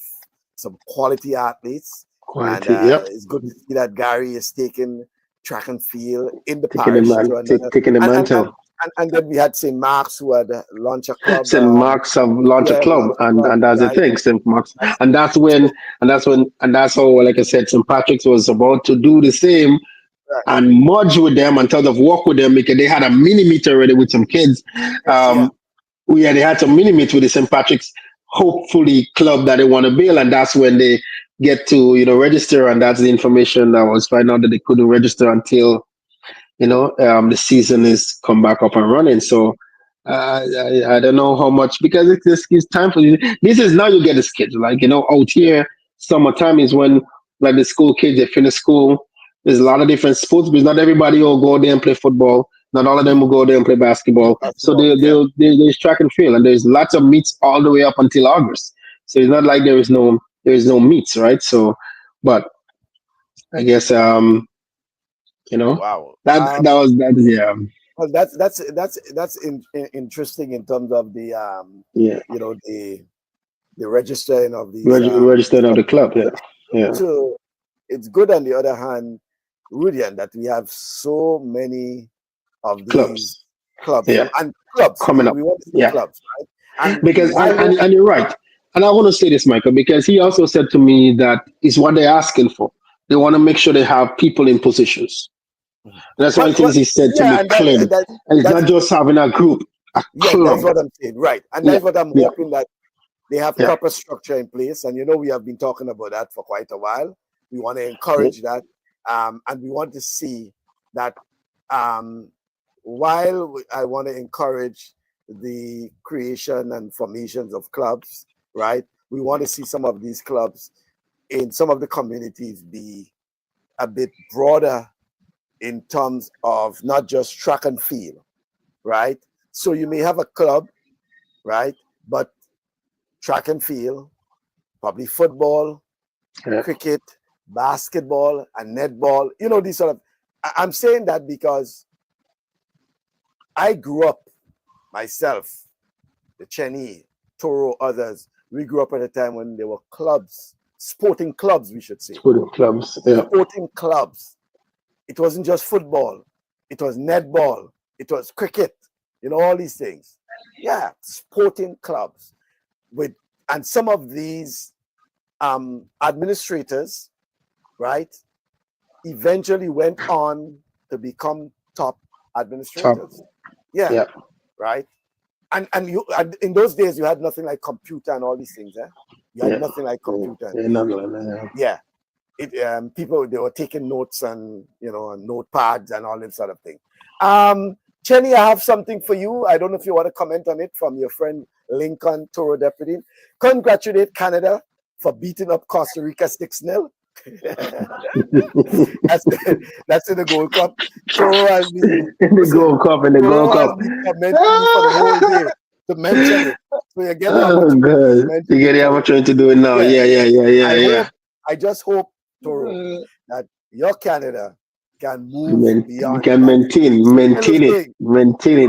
S1: some quality athletes. And
S3: Quality. Yep.
S1: it's good to see that Gary is taking track and field in the
S3: Taking the
S1: parish
S3: man,
S1: to another.
S3: taking the
S1: And and, and,
S3: mantle.
S1: and then we had St. Mark's, who had launched a club.
S3: St. Mark's have launched a
S1: Yeah,
S3: club,
S1: launched a
S3: and
S1: club,
S3: that's the
S1: right?
S3: thing, St. Mark's,
S1: Right.
S3: and that's when, and that's how, like I said, St. Patrick's was about to do the same
S1: Right.
S3: and merge with them and sort of work with them because they had a mini meet already with some kids.
S1: Yeah.
S3: They had some mini meet with the St. Patrick's hopefully club that they want to build, and that's when they get to register, and that's the information that was finding out that they couldn't register until the season is come back up and running. So I don't know how much because it's time for this is now you get the schedule. Like out
S1: Yeah.
S3: here, summertime is when like the school kids they finish school. There's a lot of different sports because not everybody will go there and play football. Not all of them will go there and play basketball. So
S1: Basketball. Yeah.
S3: there's track and field, and there's lots of meets all the way up until August. So it's not like there is no meets, right? So, but I guess
S1: Wow.
S3: that yeah.
S1: Well, that's interesting in terms of the
S3: Yeah,
S1: the registering of these
S3: registered of the club. Yeah, yeah,
S1: so it's good on the other hand, Rudian, that we have so many of these
S3: clubs.
S1: clubs
S3: Yeah,
S1: and clubs.
S3: coming up.
S1: We want to see
S3: Yeah,
S1: clubs, right? And
S3: because
S1: I hope
S3: and you're right. And I want to say this, Michael, because he also said to me that is what they're asking for. They want to make sure they have people in positions. And that's one of the
S1: well
S3: things he said to
S1: yeah,
S3: me
S1: and
S3: clearly. And it's
S1: that's
S3: not just having a group, a
S1: yes, that's
S3: club.
S1: what I'm saying, right? And
S3: Yeah,
S1: that's what I'm
S3: yeah,
S1: hoping that they have
S3: yeah,
S1: proper structure in place. And we have been talking about that for quite a while. We want to
S3: yeah,
S1: encourage that, and we want to see that. Um, I want to encourage the creation and formations of clubs, right? We want to see some of these clubs in some of the communities be a bit broader in terms of not just track and field, right? So you may have a club, right? But track and field, probably football,
S3: yeah.
S1: cricket, basketball, and netball. These sort of. I'm saying that because I grew up myself, the Cheney, Toro, others. We grew up at a time when there were clubs, sporting clubs, we should say,
S3: Sporting clubs. Yeah,
S1: sporting clubs. It wasn't just football; it was netball, it was cricket. All these things. Yeah, sporting clubs with, and some of these administrators, right, eventually went on to become top
S3: top.
S1: administrators. Yeah,
S3: Yeah,
S1: right. and in those days you had nothing like computer and all these things, eh? You had nothing like computer. Yeah. People, they were taking notes and and notepads and all that sort of thing. Chenny, I have something for you. I don't know if you want to comment on it from your friend Lincoln Toro Deputy. Congratulate Canada for beating up Costa Rica 6-0. that's in the Gold Cup. Toro has been
S3: in the Gold Cup.
S1: Commenting for the whole day to mention it. So you get the
S3: opportunity. You get the opportunity to do it now. Yeah.
S1: I just hope, Toro, that your Canada can move beyond.
S3: Can maintain it,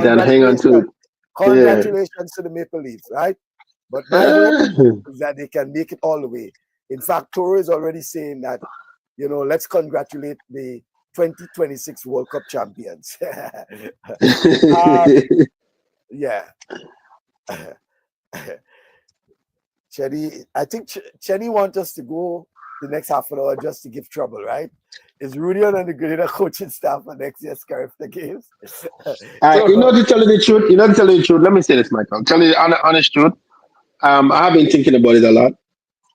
S3: and hang on to it.
S1: Congratulations to the Maple Leafs, right? But my hope is that they can make it all the way. In fact, Toro is already saying that, let's congratulate the 2026 World Cup champions. Yeah. Chenny, I think Chenny wants us to go the next half an hour just to give trouble, right? Is Rudian and the Grenada coaching staff for next year's Caribbean Games?
S3: To tell you the truth, let me say this, Michael. Tell you the honest truth. I have been thinking about it a lot.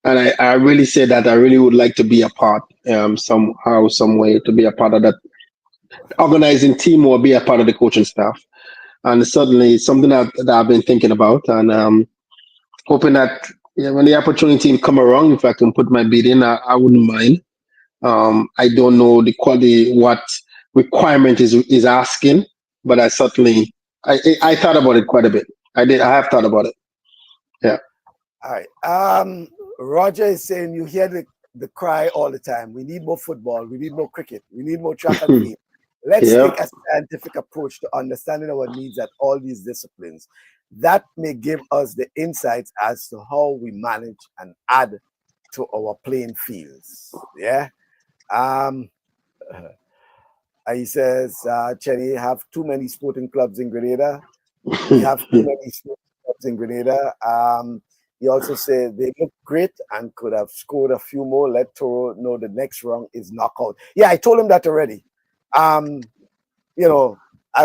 S3: And I really say that I really would like to be a part, somehow, some way, to be a part of that organizing team or be a part of the coaching staff. And certainly something that I've been thinking about, and hoping that when the opportunity come around, if I can put my bid in, I wouldn't mind. I don't know the quality, what requirement is asking, but I certainly I thought about it quite a bit. I have thought about it. Yeah.
S1: All right. Roger is saying you hear the cry all the time. We need more football. We need more cricket. We need more track and field. Let's take a scientific approach to understanding our needs at all these disciplines. That may give us the insights as to how we manage and add to our playing fields. Yeah. He says, Chenny, have too many sporting clubs in Grenada. We have too many sporting clubs in Grenada. He also said they look great and could have scored a few more. Let Toro know the next round is knockout. Yeah, I told him that already. I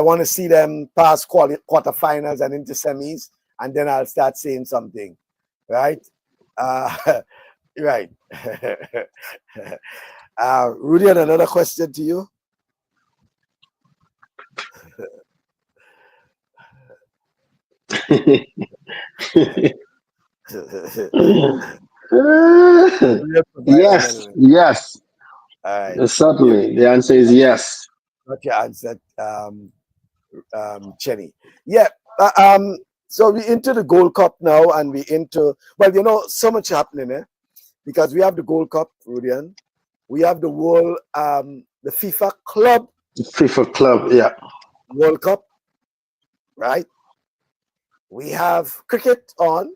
S1: want to see them pass quarterfinals and into semis, and then I'll start saying something, right? Right. Rudy, another question to you.
S3: Yes. All right. Certainly, the answer is yes.
S1: Not your answer, Chenny. Yeah. So we into the Gold Cup now, and we into so much happening, because we have the Gold Cup, Rudian. We have the World, the FIFA Club.
S3: FIFA Club, yeah.
S1: World Cup, right? We have cricket on.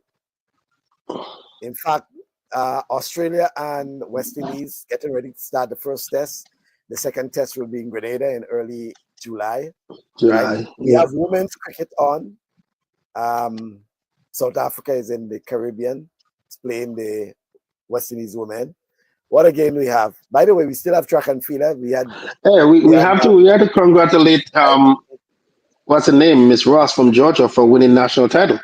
S1: In fact, Australia and West Indies getting ready to start the first test. The second test will be in Grenada in early July. Right? We have women's cricket on. South Africa is in the Caribbean. It's playing the West Indies women. What a game we have. By the way, we still have track and field. We had
S3: we have to congratulate what's her name, Miss Ross from Georgia, for winning national title.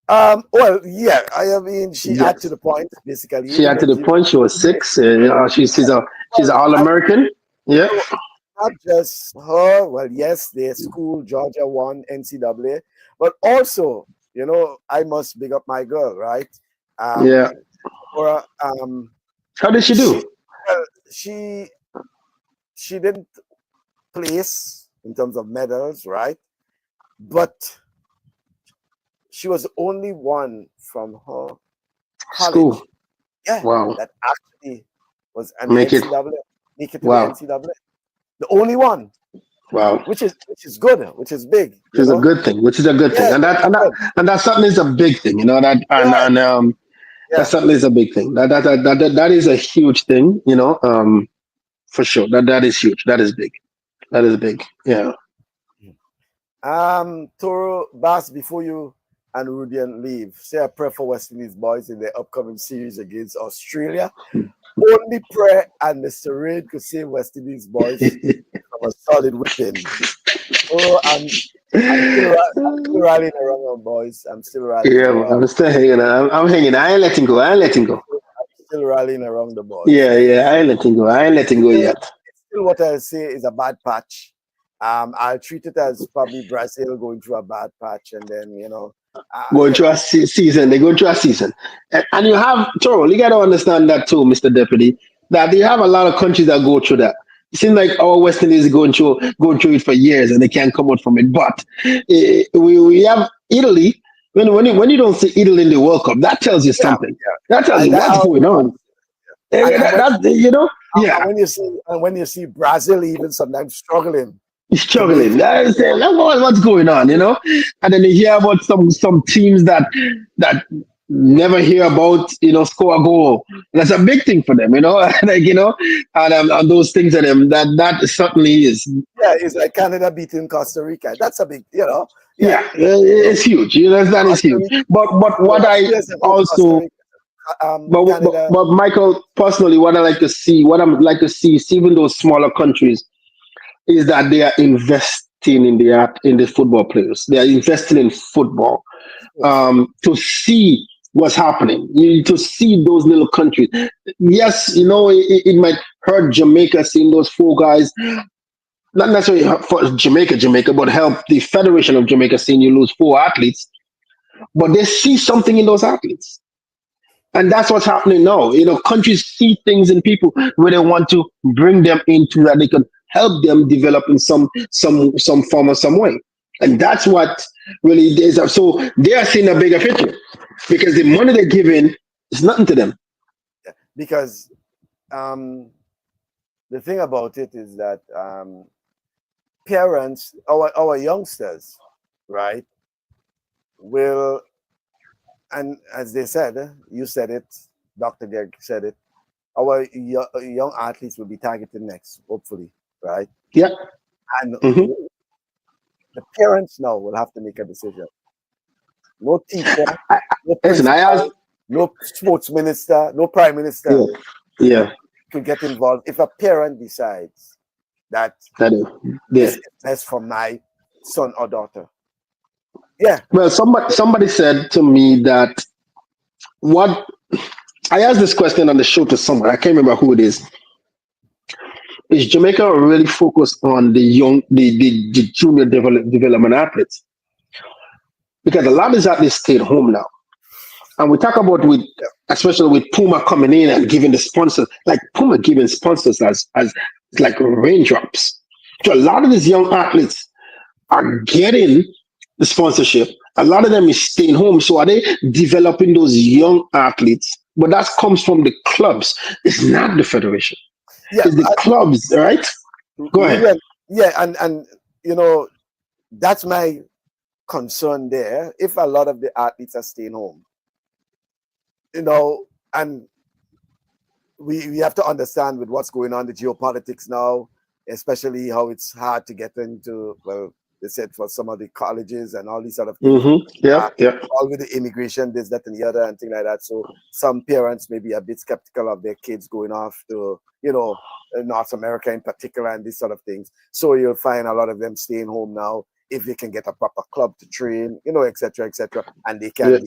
S1: Well, yeah, I mean, she had to the point, basically.
S3: She had to the point. She was 6. She's an All-American. Yeah.
S1: Not just her. Well, yes, their school, Georgia, won NCAA, but also, I must big up my girl, right?
S3: Yeah.
S1: Or,
S3: how did she do?
S1: She didn't place in terms of medals, right? But she was the only one from her college.
S3: School.
S1: Yeah.
S3: Wow.
S1: That actually was an NCAA. Make it to the NCAA. The only one.
S3: Wow.
S1: Which is good, which is big.
S3: Which is a good thing. And that certainly is a big thing, that certainly is a big thing. That is a huge thing, for sure. That is huge. That is big. That is big. Yeah.
S1: Toro Bass, before you and Rudian leave, say a prayer for West Indies boys in their upcoming series against Australia. Only prayer and Mr. Reid could save West Indies boys from a solid whipping. Oh, and I'm still rallying around them, boys. I'm still rallying
S3: Yeah,
S1: around.
S3: I'm still hanging on. I'm hanging. I ain't letting go. I ain't letting go.
S1: I'm still rallying around the boys.
S3: Yeah, yeah. I ain't letting go. I ain't letting go
S1: Still,
S3: yet.
S1: it's still what I say is a bad patch. I'll treat it as probably Brazil going through a bad patch, and then
S3: Going
S1: you
S3: through a
S1: know,
S3: season. They go through a season, and you have Toro. You got to understand that too, Mr. Deputy. That you have a lot of countries that go through that. It seems like our West Indies is going through it for years and they can't come out from it. But we have Italy. When you don't see Italy in the World Cup, that tells you
S1: yeah,
S3: something. That tells
S1: I,
S3: you
S1: that,
S3: what's
S1: I
S3: going
S1: agree with
S3: on.
S1: that. And
S3: Yeah.
S1: when you see Brazil even sometimes struggling to make
S3: Struggling. That's what's going on, And then you hear about some teams that never hear about, score a goal. That's a big thing for them, and those things for them that certainly is.
S1: yeah, it's like Canada beating Costa Rica. That's a big, yeah.
S3: Yeah, it's huge. That is
S1: Costa
S3: huge.
S1: Rica,
S3: But what
S1: a
S3: I
S1: few years ago, Costa
S3: also
S1: Rica,
S3: but,
S1: Canada.
S3: but Michael, personally, what I would like to see, even those smaller countries, is that they are investing in the football players. They are investing in football to see what's happening. To see those little countries. Yes, it might hurt Jamaica seeing those four guys. Not necessarily for Jamaica, but help the Federation of Jamaica seeing you lose four athletes. But they see something in those athletes. And that's what's happening now. Countries see things in people where they want to bring them into that they can help them develop in some form or some way. And that's what really is. So they are seeing a bigger picture because the money they're giving is nothing to them.
S1: Because the thing about it is that parents, our youngsters, right, will, and as they said, you said it, Dr. Greg said it, our young athletes will be targeted next, hopefully, right?
S3: Yeah.
S1: And
S3: Mm-hmm.
S1: the parents now will have to make a decision. No teacher, no
S3: Listen, I asked.
S1: principal, no sports minister, no prime minister
S3: Yeah. Yeah.
S1: could get involved. If a parent decides that
S3: That is. Yeah.
S1: this is best for my son or daughter, yeah,
S3: Well, somebody said to me that what I asked this question on the show to someone. I can't remember who it is. Is Jamaica really focused on the junior development athletes? Because a lot of these athletes stayed home now. And we talk about especially with Puma coming in and giving the sponsors, like Puma giving sponsors as like raindrops. So a lot of these young athletes are getting the sponsorship. A lot of them is staying home. So are they developing those young athletes? But that comes from the clubs. It's not the federation.
S1: yeah,
S3: It's the clubs, right? Go ahead.
S1: really, yeah, and that's my concern there. If a lot of the athletes are staying home, and we have to understand with what's going on, the geopolitics now, especially how it's hard to get into, well, they said for some of the colleges and all these sort of things.
S3: Mm-hmm. Yeah, yeah.
S1: All with the immigration, this, that, and the other, and things like that. So some parents may be a bit skeptical of their kids going off to, North America in particular, and these sort of things. So you'll find a lot of them staying home now if they can get a proper club to train, et cetera, and they can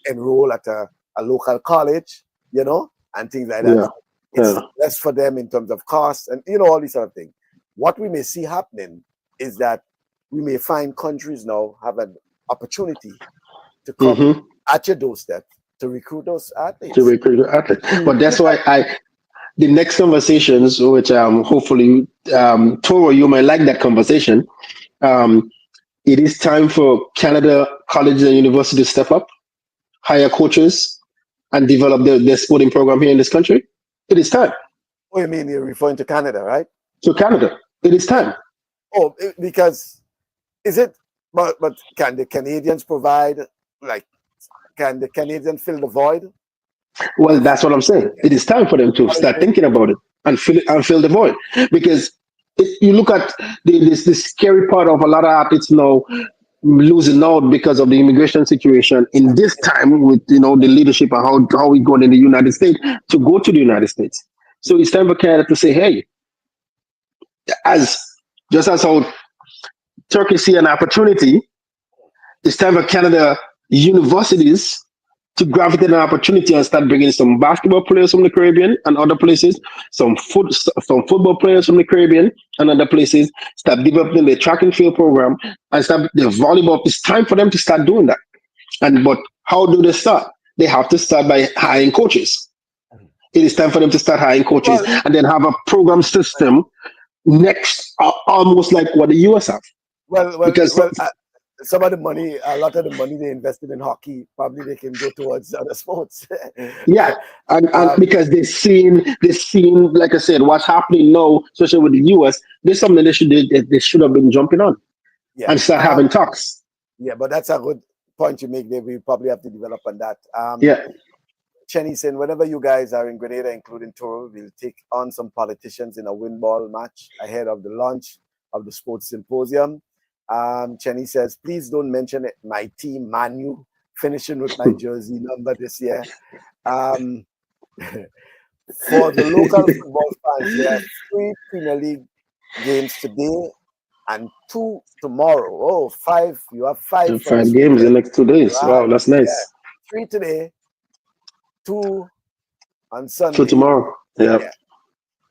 S1: enroll at a local college, and things like that.
S3: Yeah.
S1: It's less for them in terms of cost and, all these sort of things. What we may see happening is that we may find countries now have an opportunity to come at your doorstep to recruit those athletes.
S3: But that's why the next conversations, which hopefully Toro, you might like that conversation. It is time for Canada colleges and universities to step up, hire coaches, and develop their sporting program here in this country. It is time.
S1: What do you mean? You're referring to Canada, right?
S3: To Canada. It is time.
S1: Oh, because is it? But can the Canadians provide? Like, can the Canadians fill the void?
S3: Well, that's what I'm saying. It is time for them to start thinking about it and fill the void. Because if you look at this scary part of a lot of athletes now losing out because of the immigration situation in this time with the leadership and how we going in the United States to go to the United States. So it's time for Canada to say, hey, as how Turkey see an opportunity, it's time for Canada universities to gravitate an opportunity and start bringing some basketball players from the Caribbean and other places, some football players from the Caribbean and other places, start developing the track and field program and start the volleyball. It's time for them to start doing that. But how do they start? They have to start by hiring coaches. It is time for them to start hiring coaches and then have a program system next, almost like what the US have.
S1: Because some of the money, a lot of the money they invested in hockey, probably they can go towards other sports.
S3: Yeah, and because they've seen, like I said, what's happening now, especially with the US. There's something they should have been jumping on, and start having talks.
S1: Yeah, but that's a good point you make there. We probably have to develop on that.
S3: Yeah.
S1: Chenny saying, whenever you guys are in Grenada, including Toro, we'll take on some politicians in a win ball match ahead of the launch of the sports symposium. Chenny says, please don't mention it, my team, Manu, finishing with my jersey number this year. For the local football fans, there are 3 Premier League games today and 2 tomorrow. Oh, 5. You have 5.
S3: 5 games in the next 2 days. Right. Wow, that's nice.
S1: Yeah. 3 today, 2 on Sunday.
S3: 2 tomorrow. Yeah.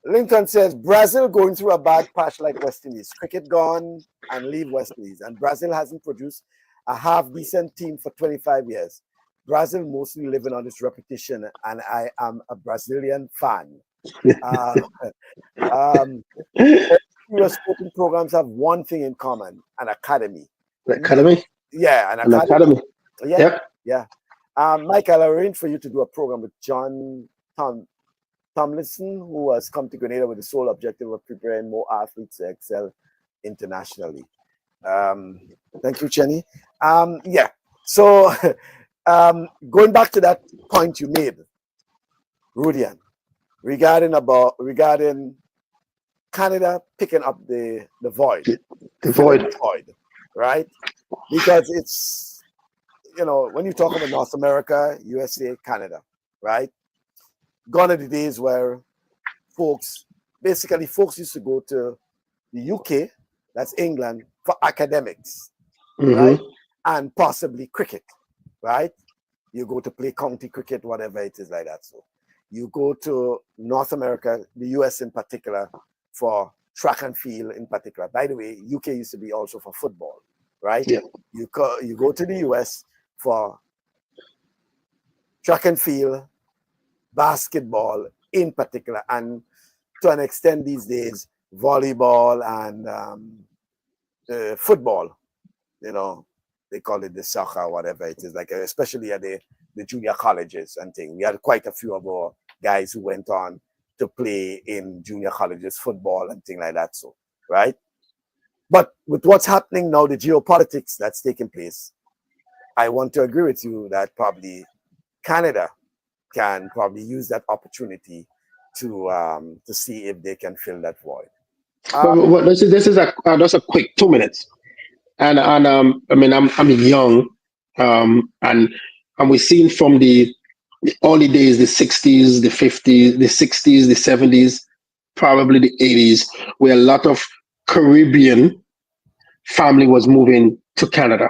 S1: Lincoln says, Brazil going through a bad patch like West Indies. Cricket gone and leave West Indies. And Brazil hasn't produced a half-decent team for 25 years. Brazil mostly living on its repetition, and I am a Brazilian fan. US sporting programs have one thing in common, an academy.
S3: Academy?
S1: Yeah, an academy. Yeah. Mike, I'll arrange for you to do a program with John Tomlinson, who has come to Grenada with the sole objective of preparing more athletes to excel internationally. Thank you, Chenny. So going back to that point you made, Rudian, regarding Canada picking up the void.
S3: The void,
S1: right? Because it's, when you talk about North America, USA, Canada, right? Gone are the days where folks used to go to the UK, that's England, for academics, right? And possibly cricket, right? You go to play county cricket, whatever it is like that. So you go to North America, the US in particular, for track and field in particular. By the way, UK used to be also for football, right?
S3: Yeah.
S1: You go to the US for track and field, basketball in particular, and to an extent these days, volleyball and football. They call it the soccer, whatever it is, like especially at the junior colleges and things. We had quite a few of our guys who went on to play in junior colleges, football and things like that. So, right? But with what's happening now, the geopolitics that's taking place, I want to agree with you that probably Canada can probably use that opportunity to see if they can fill that void.
S3: This is just a quick 2 minutes, and I mean I'm young, and we've seen from the early days, the 60s, the 50s, the 60s, the 70s, probably the 80s, where a lot of Caribbean family was moving to Canada.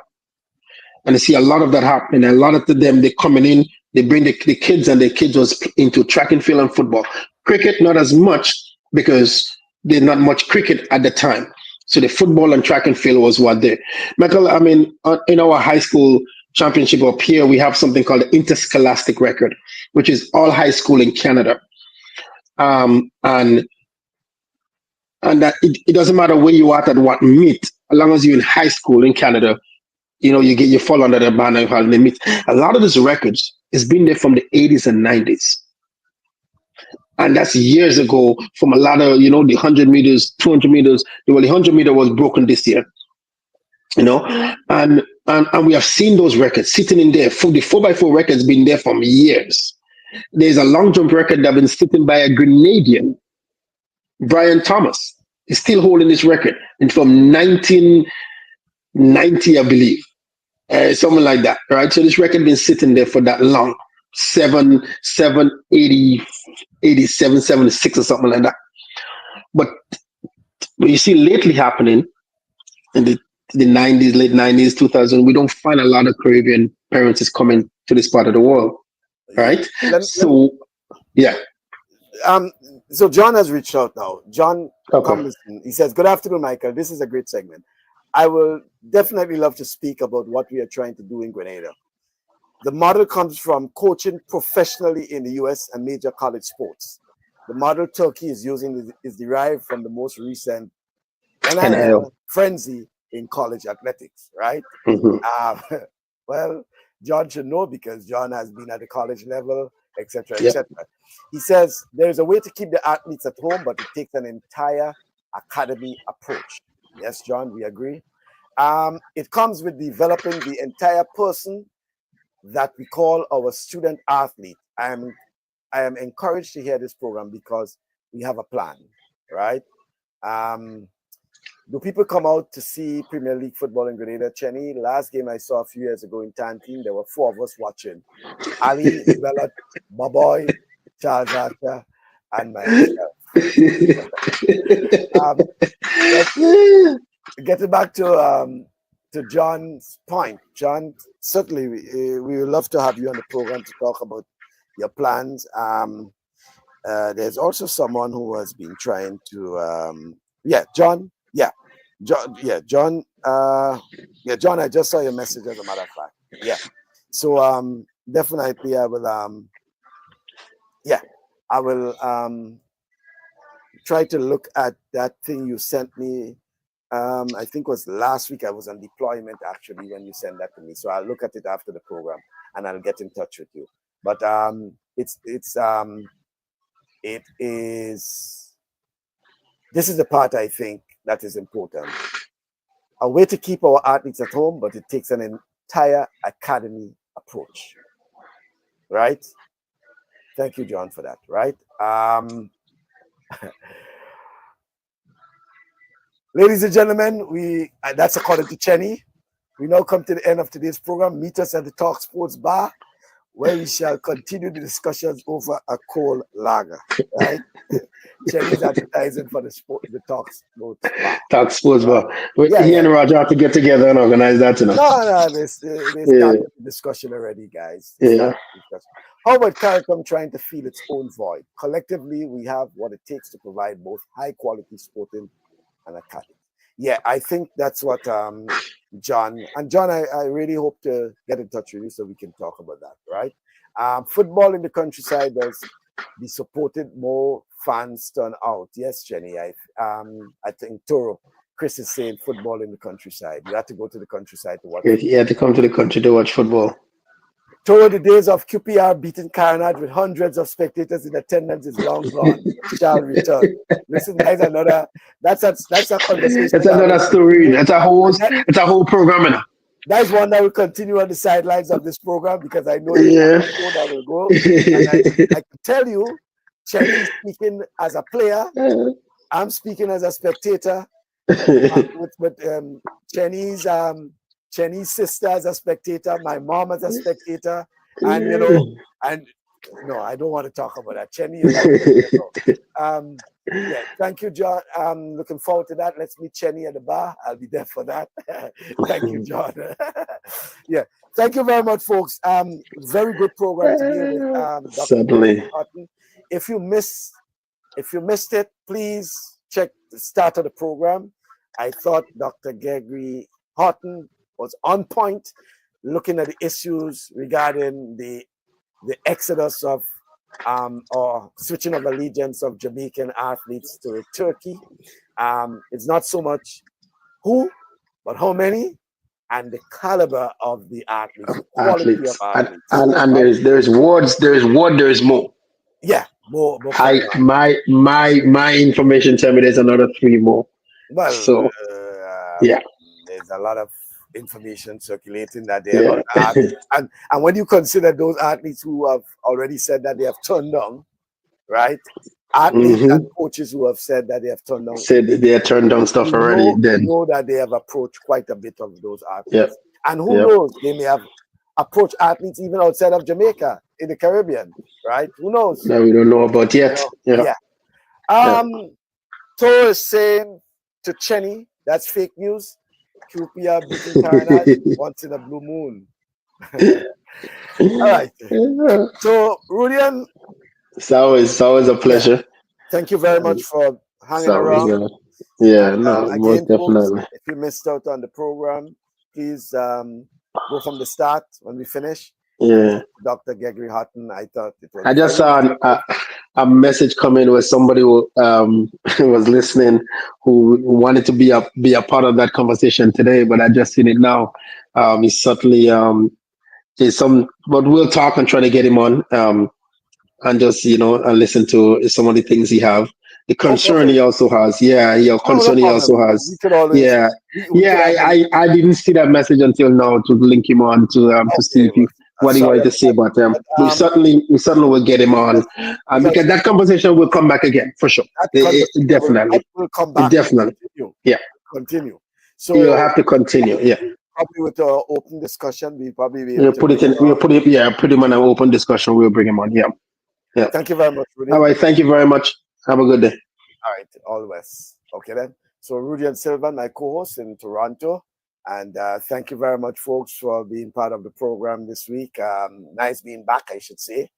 S3: And I see a lot of that happening. A lot of them, they're coming in, they bring the kids, and the kids was into track and field and football. Cricket, not as much, because there's not much cricket at the time. So the football and track and field was what there. Michael, I mean, in our high school championship up here, we have something called the interscholastic record, which is all high school in Canada. And that it doesn't matter where you are at what meet, as long as you're in high school in Canada, you fall under the banner of the meet. A lot of these records has been there from the 80s and 90s. And that's years ago from a lot of, the 100 meters, 200 meters. Well, the 100 meter was broken this year, and we have seen those records sitting in there. The 4x4 records been there for years. There's a long jump record that been sitting by a Grenadian, Brian Thomas. Is still holding this record, and from 1990, I believe, something like that, right? So this record been sitting there for that long, 87, 76 or something like that. But what you see lately happening in the the 90s, late 90s, 2000, we don't find a lot of Caribbean parents is coming to this part of the world, right? Yeah.
S1: So John has reached out now. John
S3: Okay.
S1: Tomlinson, he says, "Good afternoon, Michael. This is a great segment. I will definitely love to speak about what we are trying to do in Grenada. The model comes from coaching professionally in the US and major college sports. The model Turkey is using is derived from the most recent NIL frenzy in college athletics, right?" Well, John should know because John has been at the college level, etc., etc. He says there's a way to keep the athletes at home, but it takes an entire academy approach. Yes, John, we agree. It comes with developing the entire person that we call our student athlete. I am encouraged to hear this program because we have a plan, right? Do people come out to see Premier League football in Grenada, Chenny? Last game I saw a few years ago in Tantine, there were 4 of us watching. Ali, Bella, Baboy, Charles Archer, and myself. Getting back to John's point, John, certainly we would love to have you on the program to talk about your plans. There's also someone who has been trying to, John. John, I just saw your message as a matter of fact. Yeah. So definitely I will try to look at that thing you sent me. I think it was last week. I was on deployment actually when you sent that to me. So I'll look at it after the program and I'll get in touch with you. But this is the part I think that is important. A way to keep our athletes at home, but it takes an entire academy approach. Right? Thank you, John, for that. Right? Ladies and gentlemen, that's according to Chenny. We now come to the end of today's program. Meet us at the TalkSports bar, where we shall continue the discussions over a cold lager. Right? Chenny's advertising for the TalkSports bar.
S3: TalkSports bar. He and Roger have to get together and organize that, you know.
S1: No, they started the discussion already, guys. How about CARICOM trying to fill its own void? Collectively, we have what it takes to provide both high-quality sporting and academy. Yeah, I think that's what John, I really hope to get in touch with you so we can talk about that, right? Football in the countryside does be supported, more fans turn out. Yes, Jenny, I think Toro, Chris is saying football in the countryside. You have to go to the countryside to watch.
S3: You have to come to the country to watch football.
S1: Toro, the days of QPR beating Carnage with hundreds of spectators in attendance is long gone. Shall return. Listen, guys, that's a conversation.
S3: That's another story. It's a whole program now.
S1: That is one that will continue on the sidelines of this program because I know that will go. And I can tell you, Cherry is speaking as a player. I'm speaking as a spectator. With Chenny's sister as a spectator, my mom as a spectator, and I don't want to talk about that. Chenny is thank you, John. I'm looking forward to that. Let's meet Chenny at the bar. I'll be there for that. Thank you, John. Thank you very much, folks. Very good program today with Dr. Gregory Haughton. If you missed it, please check the start of the program. I thought Dr. Gregory Haughton was on point, looking at the issues regarding the exodus of or switching of allegiance of Jamaican athletes to Turkey. It's not so much who, but how many, and the caliber of the athletes, the quality of athletes.
S3: And there's words, there's more.
S1: Yeah, more.
S3: My information tell me there's another 3 more.
S1: Well,
S3: so
S1: there's a lot of information circulating that they are not and when you consider those athletes who have already said that they have turned down, right? Athletes and coaches who have said that they have turned down.
S3: Said they have turned down stuff already.
S1: You know that they have approached quite a bit of those athletes. And who knows, they may have approached athletes even outside of Jamaica in the Caribbean, right? Who knows?
S3: That we don't know about yet.
S1: Toro is saying to Chenny, that's fake news. QPR beating Tyrant once in a blue moon. All right. So, Rudian,
S3: It's always a pleasure.
S1: thank you very much for hanging
S3: So
S1: around.
S3: yeah,
S1: And
S3: no, most
S1: again, folks,
S3: definitely.
S1: if you missed out on the program, please go from the start when we finish.
S3: Yeah.
S1: Dr. Gregory Haughton, I thought it was
S3: I just
S1: very
S3: saw a message come in where somebody who was listening who wanted to be a part of that conversation today, but I just seen it now. He's certainly is some, but we'll talk and try to get him on. And just and listen to some of the things he have. The
S1: oh,
S3: concern
S1: perfect.
S3: he also has, yeah,
S1: No
S3: concern he also
S1: problem. We
S3: has,
S1: could always,
S3: yeah,
S1: we could always.
S3: I didn't see that message until now to link him on to see
S1: Okay,
S3: if he, what he
S1: sorry
S3: wanted to say,
S1: about
S3: but
S1: that.
S3: we certainly will get him on,
S1: Because
S3: because that conversation will come back again for sure.
S1: that conversation
S3: Definitely,
S1: will come back.
S3: definitely, yeah.
S1: Continue.
S3: You'll
S1: So
S3: have to continue, yeah.
S1: probably with an open discussion, we'll probably be able
S3: We'll
S1: to
S3: put
S1: bring
S3: it in.
S1: it
S3: We'll
S1: on.
S3: put it. Yeah, put him on an open discussion. We'll bring him on. Yeah, yeah.
S1: Thank you very much, Rudy.
S3: All right. Thank you very much. Have a good day.
S1: All right, always. Okay then. So Rudy and Silva, my co-host in Toronto, and thank you very much, folks, for being part of the program this week. Nice being back, I should say.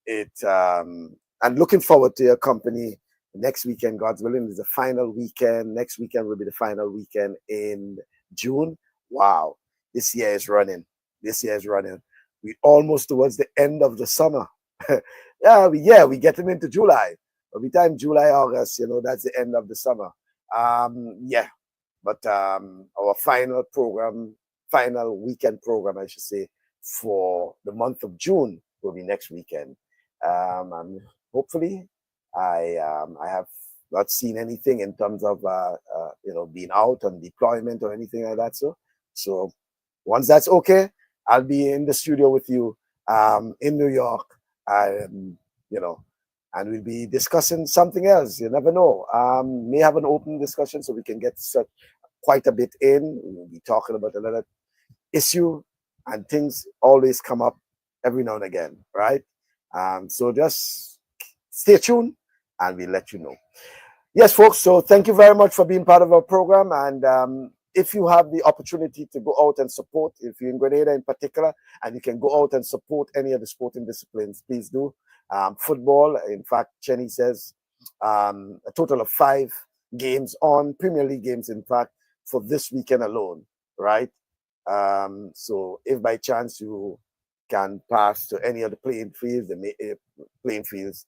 S1: And looking forward to your company next weekend. God's willing is the final weekend. Next weekend will be the final weekend in June. Wow, this year is running. We almost towards the end of the summer. we getting into July. By the time July, August, that's the end of the summer. But our final weekend program, I should say, for the month of June will be next weekend. And hopefully, I have not seen anything in terms of being out on deployment or anything like that. So once that's okay, I'll be in the studio with you in New York. And we'll be discussing something else. You never know. May have an open discussion so we can get quite a bit in. We'll be talking about another issue, and things always come up every now and again, right? So just stay tuned and we'll let you know. Yes, folks. So thank you very much for being part of our program. And if you have the opportunity to go out and support, if you're in Grenada in particular, and you can go out and support any of the sporting disciplines, please do. Football, in fact, Chenny says a total of 5 games on Premier League games, in fact, for this weekend alone, right? So if by chance you can pass to any of the playing fields,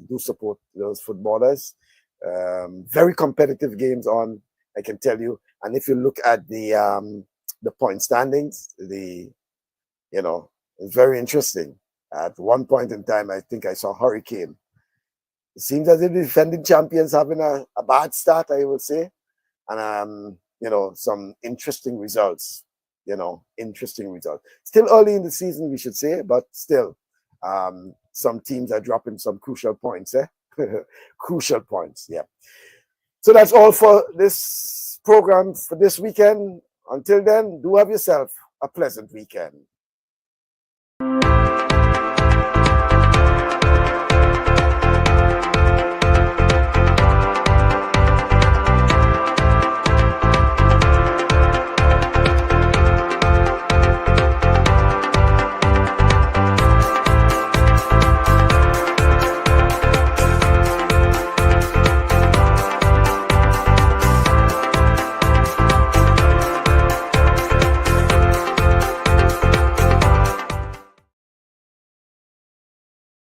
S1: do support those footballers. Very competitive games on, I can tell you. And if you look at the point standings, it's very interesting. At one point in time, I think I saw Hurricane. It seems as if the defending champions having a bad start, I would say. And some interesting results. Still early in the season, we should say, but still, some teams are dropping some crucial points. Crucial points, yeah. So that's all for this program for this weekend. Until then, do have yourself a pleasant weekend.